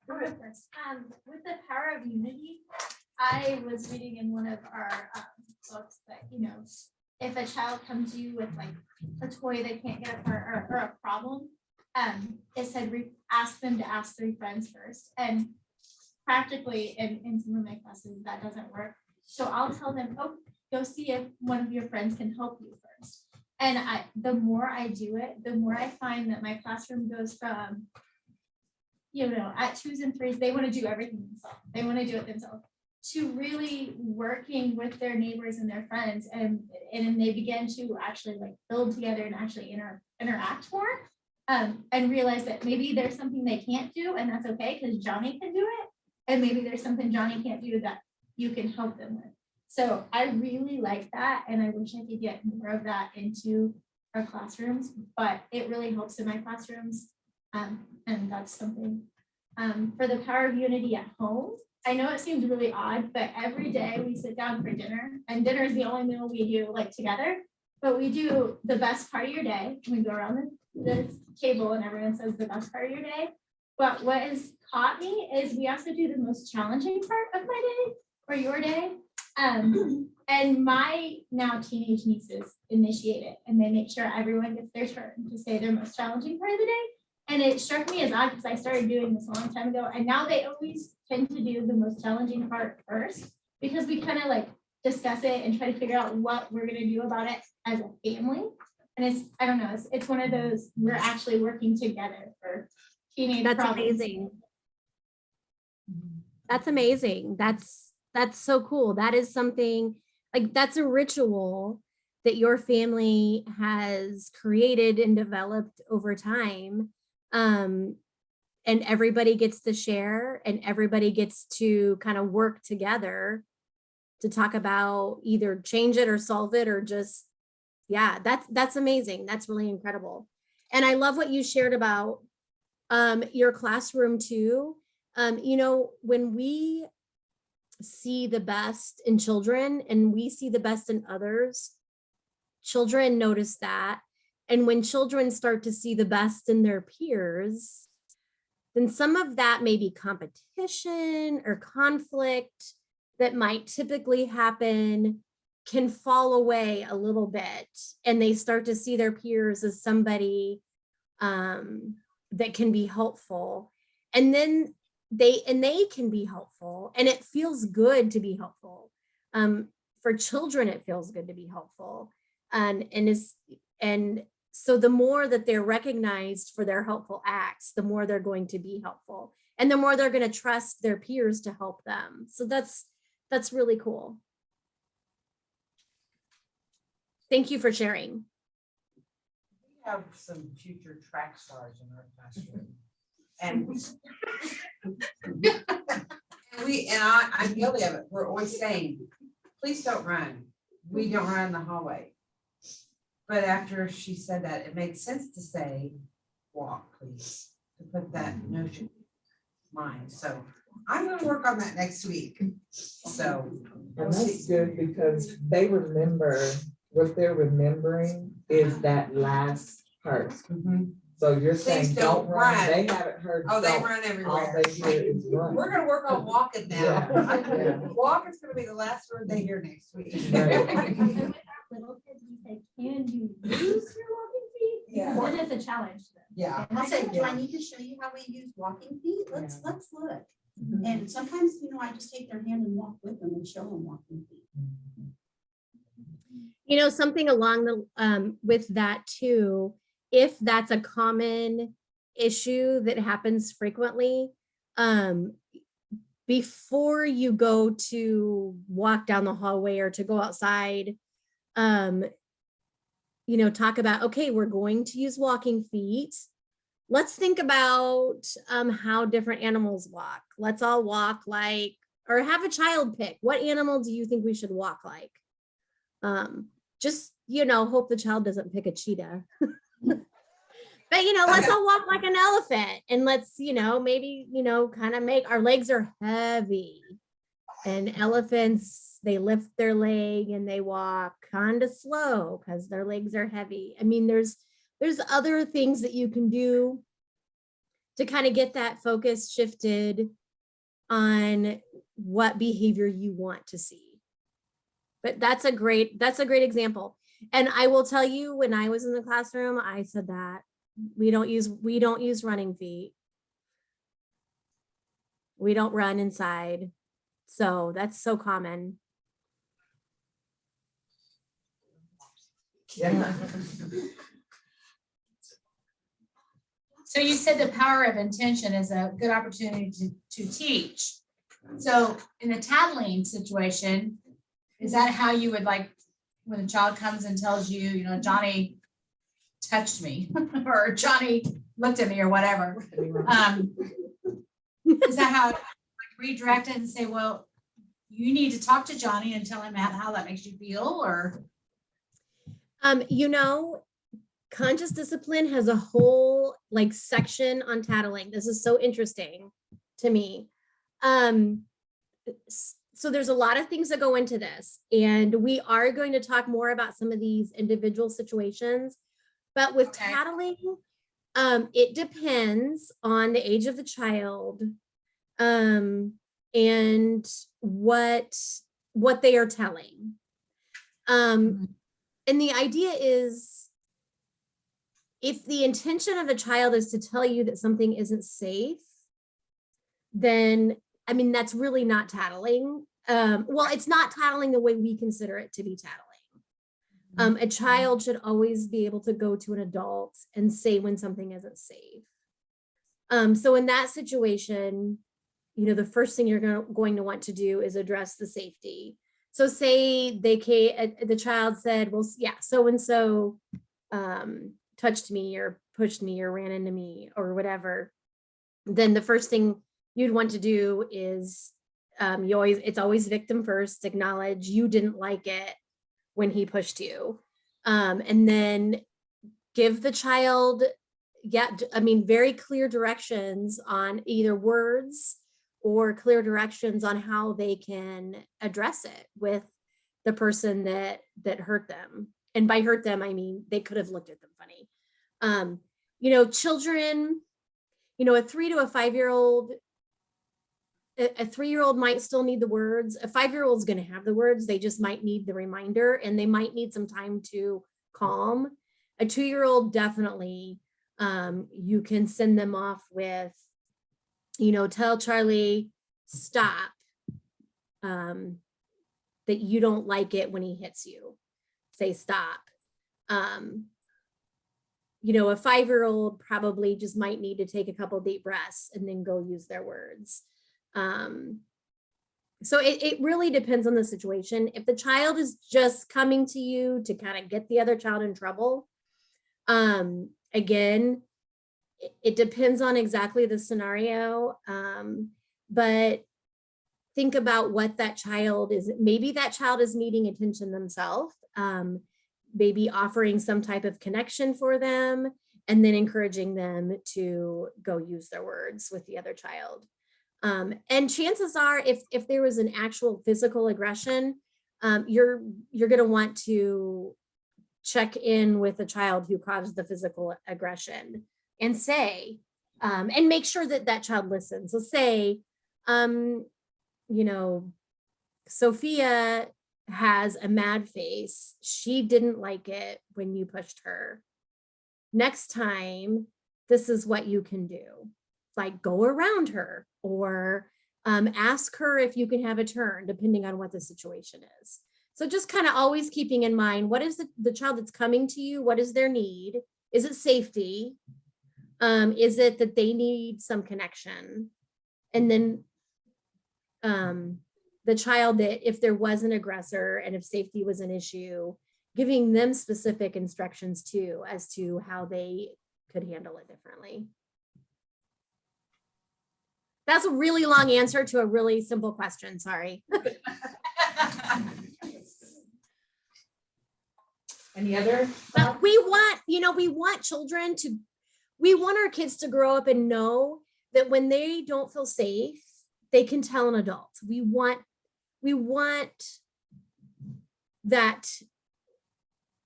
With the power of unity, I was reading in one of our books that, you know, if a child comes to you with like a toy they can't get apart or a problem, it said ask them to ask 3 friends first. And practically in some of my classes that doesn't work. So I'll tell them, oh, go see if one of your friends can help you first. And the more I do it, the more I find that my classroom goes from, you know, at 2s and 3s, they want to do everything themselves. They want to do it themselves, to really working with their neighbors and their friends. And they begin to actually like build together and actually interact more, and realize that maybe there's something they can't do, and that's okay because Johnny can do it. And maybe there's something Johnny can't do that you can help them with. So I really like that. And I wish I could get more of that into our classrooms, but it really helps in my classrooms. And that's something for the power of unity at home. I know it seems really odd, but every day we sit down for dinner, and dinner is the only meal we do like together, but we do the best part of your day. We go around the table and everyone says the best part of your day. But what has caught me is we also do the most challenging part of my day or your day. And And my now teenage nieces initiate it and they make sure everyone gets their turn to say their most challenging part of the day. And it struck me as odd because I started doing this a long time ago and now they always tend to do the most challenging part first because we kind of like discuss it and try to figure out what we're gonna do about it as a family. And it's, I don't know, it's one of those, we're actually working together for teenage That's problems. amazing. That's amazing. That's so cool. That is something like that's a ritual that your family has created and developed over time. And everybody gets to share and everybody gets to kind of work together to talk about either change it or solve it or just, yeah, that's amazing. That's really incredible. And I love what you shared about your classroom too. You know, when we see the best in children and we see the best in others, children notice that. And when children start to see the best in their peers, then some of that may be competition or conflict that might typically happen can fall away a little bit and they start to see their peers as somebody that can be helpful. And then they can be helpful and it feels good to be helpful. For children, it feels good to be helpful. And so the more that they're recognized for their helpful acts, the more they're going to be helpful and the more they're going to trust their peers to help them. So that's really cool. Thank you for sharing. We have some future track stars in our classroom. And I'm guilty of it. We're always saying, please don't run. We don't run in the hallway. But after she said that, it made sense to say, walk, please, to put that notion in mind. So I'm gonna work on that next week. So. And that's good because they remember, what they're remembering is that last part. Mhm. So you're Please saying, don't don't run, run. they haven't heard. Oh, they don't. run All everywhere. they hear is run. We're gonna work on walking now. Yeah. Walk is gonna be the last word they hear next week. Right. And with our little kids, we say, can you use your walking feet? Yeah. Because then it's a challenge to them. Yeah. I'll say, do I Yeah. need to show you how we use walking feet? Let's Yeah. look. Mhm. And sometimes, I just take their hand and walk with them and show them walking feet. You know, something along the with that too, if that's a common issue that happens frequently, before you go to walk down the hallway or to go outside, talk about, okay, we're going to use walking feet. Let's think about how different animals walk. Let's all walk like, or have a child pick. What animal do you think we should walk like? Just, hope the child doesn't pick a cheetah. But, let's all walk like an elephant and let's, maybe, kind of make our legs are heavy and elephants, they lift their leg and they walk kind of slow because their legs are heavy. I mean, there's other things that you can do to kind of get that focus shifted on what behavior you want to see. But that's a great example. And I will tell you, when I was in the classroom, I said that we don't use running feet. We don't run inside. So that's so common. Yeah. So you said the power of intention is a good opportunity to teach. So in the tattling situation, is that how you would like, when a child comes and tells you, Johnny touched me or Johnny looked at me or whatever? Is that how like redirect it and say, well, you need to talk to Johnny and tell him how that makes you feel, or? Conscious discipline has a whole section on tattling. This is so interesting to me. So there's a lot of things that go into this, and we are going to talk more about some of these individual situations. But with tattling, it depends on the age of the child, and what they are telling. And the idea is, if the intention of the child is to tell you that something isn't safe, then, I mean, that's really not tattling. Well, it's not tattling the way we consider it to be tattling. A child should always be able to go to an adult and say when something isn't safe. So in that situation, you know, the first thing you're going to want to do is address the safety. So say the child said, well, yeah, so-and-so touched me or pushed me or ran into me or whatever. Then the first thing you'd want to do is it's always victim first, acknowledge you didn't like it when he pushed you. And then give the child, very clear directions on either words or clear directions on how they can address it with the person that hurt them. And by hurt them, I mean, they could have looked at them funny. Children, a 3 to a 5-year-old, a 3-year-old might still need the words. A 5-year-old is going to have the words. They just might need the reminder, and they might need some time to calm. A 2-year-old, definitely, you can send them off with, tell Charlie, stop, that you don't like it when he hits you. Say stop. A 5-year-old probably just might need to take a couple deep breaths and then go use their words. So it really depends on the situation. If the child is just coming to you to kind of get the other child in trouble, again, it depends on exactly the scenario. But think about what that child is. Maybe that child is needing attention themselves. Maybe offering some type of connection for them and then encouraging them to go use their words with the other child. And chances are, if there was an actual physical aggression, you're going to want to check in with the child who caused the physical aggression and say, and make sure that that child listens. So say, Sophia has a mad face. She didn't like it when you pushed her. Next time, this is what you can do. Like go around her or ask her if you can have a turn, depending on what the situation is. So just kind of always keeping in mind, what is the child that's coming to you? What is their need? Is it safety? Is it that they need some connection? And then the child that if there was an aggressor and if safety was an issue, giving them specific instructions too as to how they could handle it differently. That's a really long answer to a really simple question, sorry. Any other? But we want our kids to grow up and know that when they don't feel safe, they can tell an adult. We want that.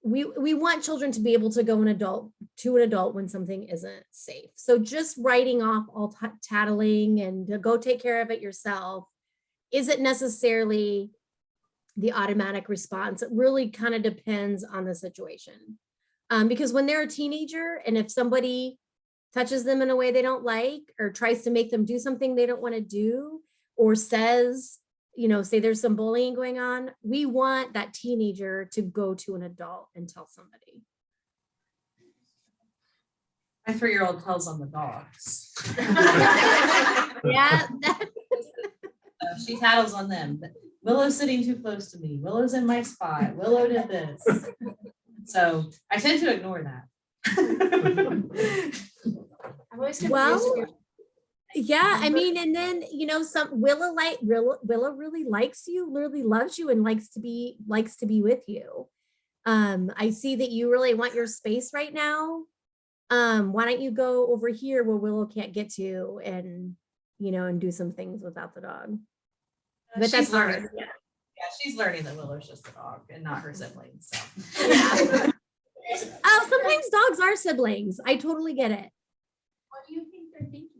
We want children to be able to go to an adult when something isn't safe. So just writing off all tattling and to go take care of it yourself isn't necessarily the automatic response. It really kind of depends on the situation. Because when they're a teenager and if somebody touches them in a way they don't like or tries to make them do something they don't want to do or says, say there's some bullying going on, we want that teenager to go to an adult and tell somebody. My 3-year-old tells on the dogs. Yeah. She tattles on them. Willow's sitting too close to me. Willow's in my spot. Willow did this. So I tend to ignore that. I'm always Well, confused if you're yeah, I mean, and then Willow really likes you, really loves you, and likes to be with you. I see that you really want your space right now. Why don't you go over here where Willow can't get to and do some things without the dog? But that's hard. Yeah, she's learning that Willow's just a dog and not her siblings. So. Yeah. Oh, sometimes dogs are siblings. I totally get it. What do you think they're thinking?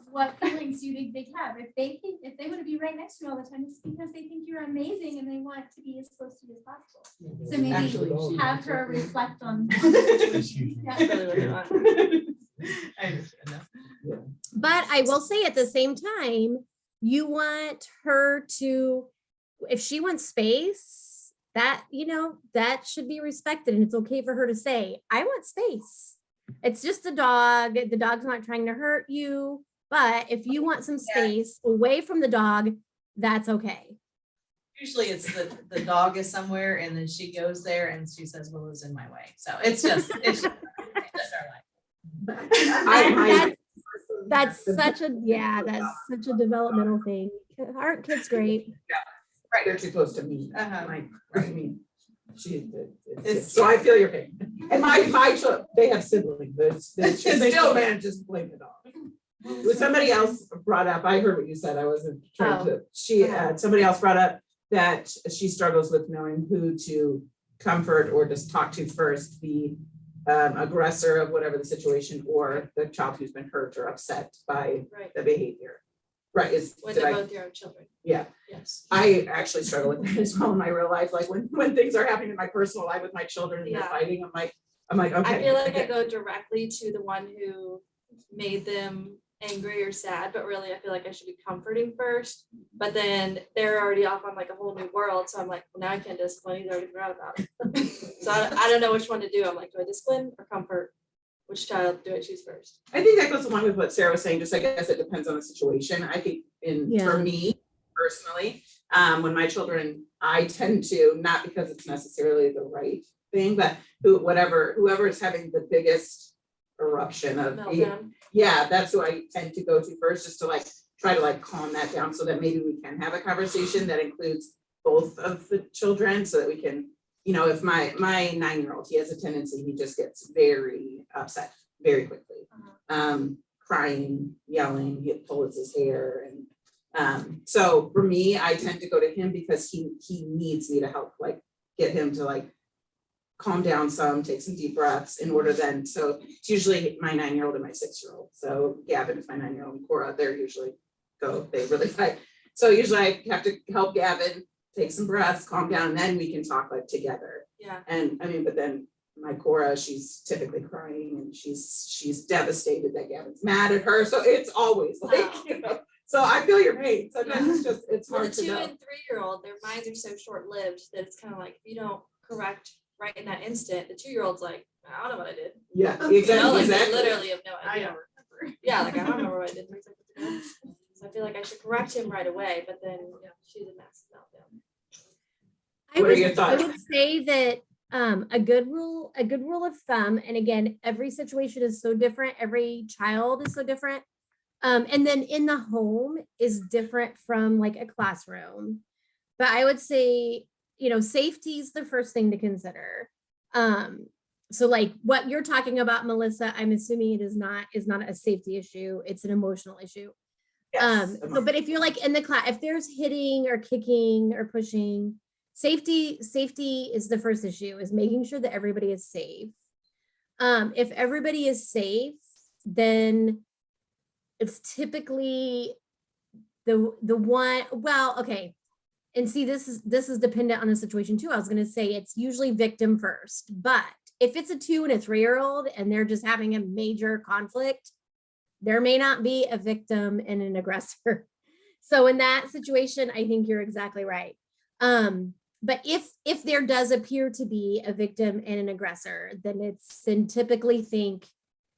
what feelings you think they have. If they want to be right next to you all the time, it's because they think you're amazing and they want to be as close to you as possible. So maybe Actually, have her reflect on the situation. Yeah. I understand now. But I will say at the same time, you want her to, if she wants space, that, that should be respected. And it's okay for her to say, I want space. It's just a dog. The dog's not trying to hurt you. But if you want some space away from the dog, that's okay. Usually it's the dog is somewhere and then she goes there and she says, Willow's in my way. So it's just our life. That's such a developmental thing. Aren't kids great? Right, they're too close to me. Uh-huh. I mean, so I feel your pain. And my children, they have siblings, but they still manages to blame the dog. When somebody else brought up, I heard what you said, I wasn't trying to, somebody else brought up that she struggles with knowing who to comfort or just talk to first, the aggressor of whatever the situation or the child who's been hurt or upset by the behavior. Right, When they're both your own children. Yeah. Yes. I actually struggle with that as well in my real life, like when things are happening in my personal life with my children and they're Yeah. fighting, I'm like, okay. I feel like I okay. go directly to the one who made them angry or sad, but really I feel like I should be comforting first. But then they're already off on like a whole new world. So I'm like, well, now I can't discipline, he's already forgot about it. So I don't know which one to do. I'm like, do I discipline or comfort? Which child do I choose first? I think that goes along with what Sarah was saying, just I guess it depends on the situation. I think for me personally, when my children, I tend to, not because it's necessarily the right thing, but whoever is having the biggest eruption of, Meltdown. that's who I tend to go to first, just to try to calm that down so that maybe we can have a conversation that includes both of the children so that we can, if my 9-year-old, he has a tendency, he just gets very upset very quickly. Crying, yelling, he pulls his hair. And so for me, I tend to go to him because he needs me to help get him to calm down some, take some deep breaths in order then. So it's usually my 9-year-old and my 6-year-old. So Gavin is my 9-year-old and Cora, they really fight. So usually I have to help Gavin take some breaths, calm down, and then we can talk together. Yeah. And but then my Cora, she's typically crying and she's devastated that Gavin's mad at her. So it's always so I feel your pain. Sometimes it's Well, hard the to 2- know. and 3-year-old, their minds are so short-lived that it's kind of like, if you don't correct right in that instant, the 2-year-old's like, I don't know what I did. Yeah, You exactly. know, like, they exactly. literally have no I idea. don't remember. Yeah, like I don't remember what I did. So I feel like I should correct him right away, but then she's a massive meltdown. What are your I thoughts? would say that a good rule of thumb, and again, every situation is so different, every child is so different. And then in the home is different from a classroom. But I would say, safety is the first thing to consider. So what you're talking about, Melissa, I'm assuming it is not a safety issue, it's an emotional issue. Yes. But if you're in the class, if there's hitting or kicking or pushing, safety is the first issue, is making sure that everybody is safe. If everybody is safe, then it's typically the one, okay. And see, this is dependent on the situation too. I was going to say it's usually victim first, but if it's a 2- and 3-year-old and they're just having a major conflict, there may not be a victim and an aggressor. So in that situation, I think you're exactly right. But if there does appear to be a victim and an aggressor, then typically think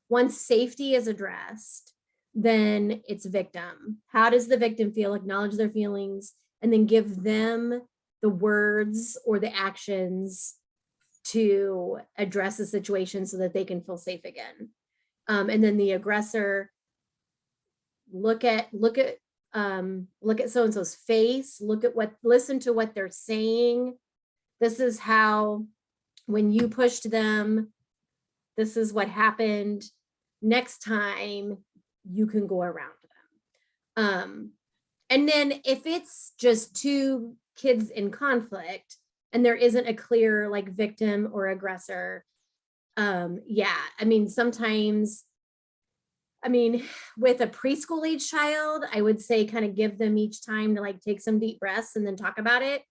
once safety is addressed, then it's victim. How does the victim feel? Acknowledge their feelings and then give them the words or the actions to address the situation so that they can feel safe again. And then the aggressor, look at so-and-so's face, listen to what they're saying. This is how, when you pushed them, this is what happened. Next time you can go around them. And then if it's just 2 kids in conflict and there isn't a clear victim or aggressor, I mean, sometimes I mean, with a preschool age child, I would say kind of give them each time to like take some deep breaths and then talk about it.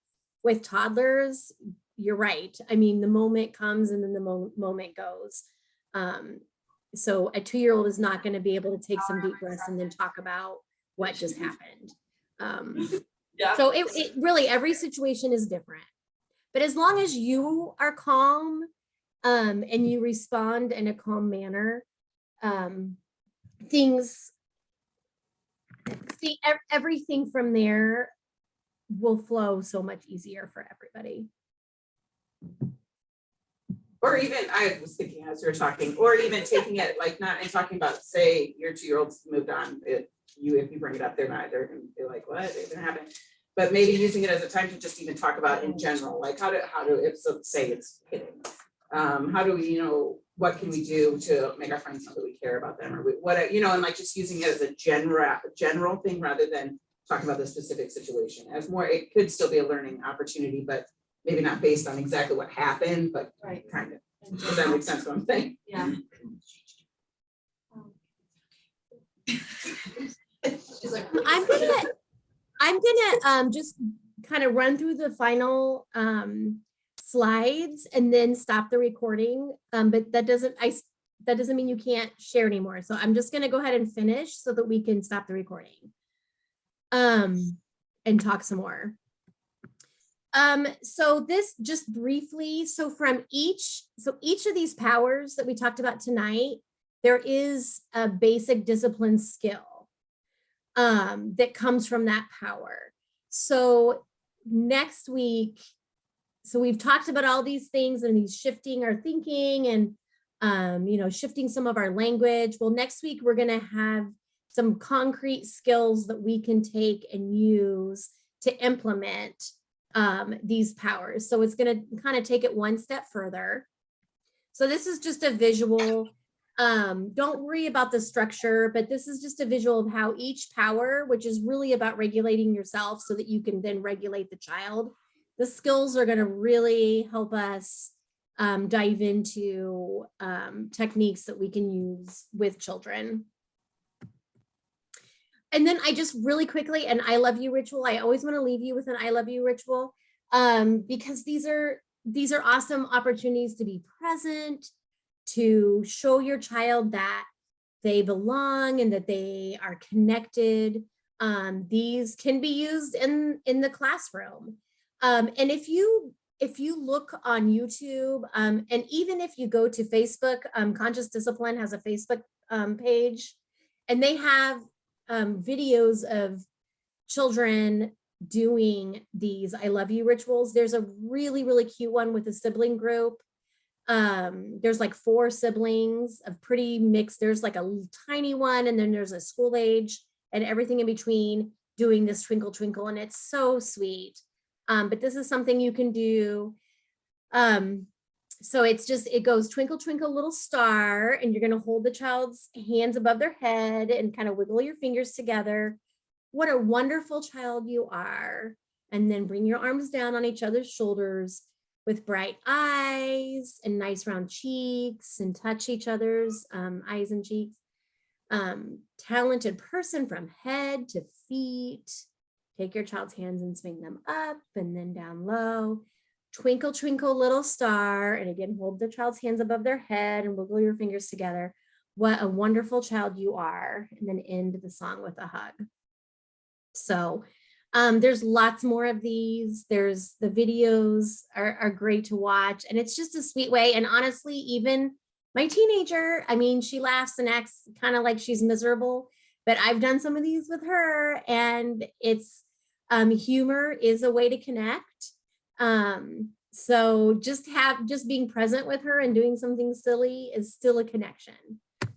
With toddlers, you're right. I mean, the moment comes and then the moment goes. So a 2-year-old is not going to be able to take some deep breaths and then talk about what just happened. Yeah. So it really, every situation is different. But as long as you are calm and you respond in a calm manner, everything from there will flow so much easier for everybody. Or even, I was thinking as we were talking, or even taking it like not and talking about, say, your 2-year-old's moved on. If you bring it up, they're gonna be like, what? It didn't happen. But maybe using it as a time to just even talk about in general, like how to if so say it's hitting. How do we, what can we do to make our friends know that we care about them, or what, and like just using it as a general thing rather than talking about the specific situation. As more, it could still be a learning opportunity, but maybe not based on exactly what happened, but kind of. Does that make sense what I'm saying? Yeah. She's like, I'm gonna just kind of run through the final slides and then stop the recording. But that doesn't mean you can't share anymore. So I'm just gonna go ahead and finish so that we can stop the recording and talk some more. So this just briefly, so each of these powers that we talked about tonight, there is a basic discipline skill that comes from that power. So next week, so we've talked about all these things and these shifting our thinking and shifting some of our language. Well, next week we're going to have some concrete skills that we can take and use to implement these powers. So it's going to kind of take it one step further. So this is just a visual. Don't worry about the structure, but this is just a visual of how each power, which is really about regulating yourself so that you can then regulate the child. The skills are going to really help us dive into techniques that we can use with children. And then I just really quickly, an I love you ritual. I always want to leave you with an I love you ritual because these are awesome opportunities to be present, to show your child that they belong and that they are connected. These can be used in the classroom. And if you look on YouTube, and even if you go to Facebook, Conscious Discipline has a Facebook page, and they have videos of children doing these I love you rituals. There's a really, really cute one with a sibling group. There's like 4 siblings of pretty mixed. There's like a tiny one, and then there's a school age and everything in between doing this twinkle twinkle, and it's so sweet. But this is something you can do. So it goes twinkle twinkle little star, and you're going to hold the child's hands above their head and kind of wiggle your fingers together. What a wonderful child you are. And then bring your arms down on each other's shoulders with bright eyes and nice round cheeks, and touch each other's eyes and cheeks. Talented person from head to feet. Take your child's hands and swing them up and then down low. Twinkle, twinkle, little star. And again, hold the child's hands above their head and wiggle your fingers together. What a wonderful child you are. And then end the song with a hug. So there's lots more of these. There's the videos are great to watch. And it's just a sweet way. And honestly, even my teenager, I mean, she laughs and acts kind of like she's miserable, but I've done some of these with her, and it's humor is a way to connect. So just being present with her and doing something silly is still a connection.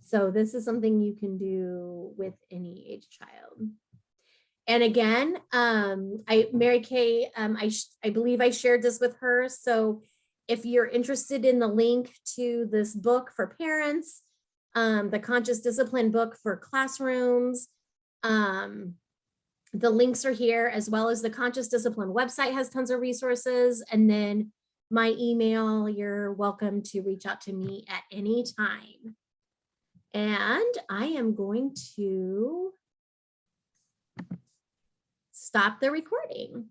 So this is something you can do with any age child. And again, Mary Kay, I believe I shared this with her. So if you're interested in the link to this book for parents, the Conscious Discipline book for classrooms, the links are here, as well as the Conscious Discipline website has tons of resources. And then my email, you're welcome to reach out to me at any time. And I am going to stop the recording.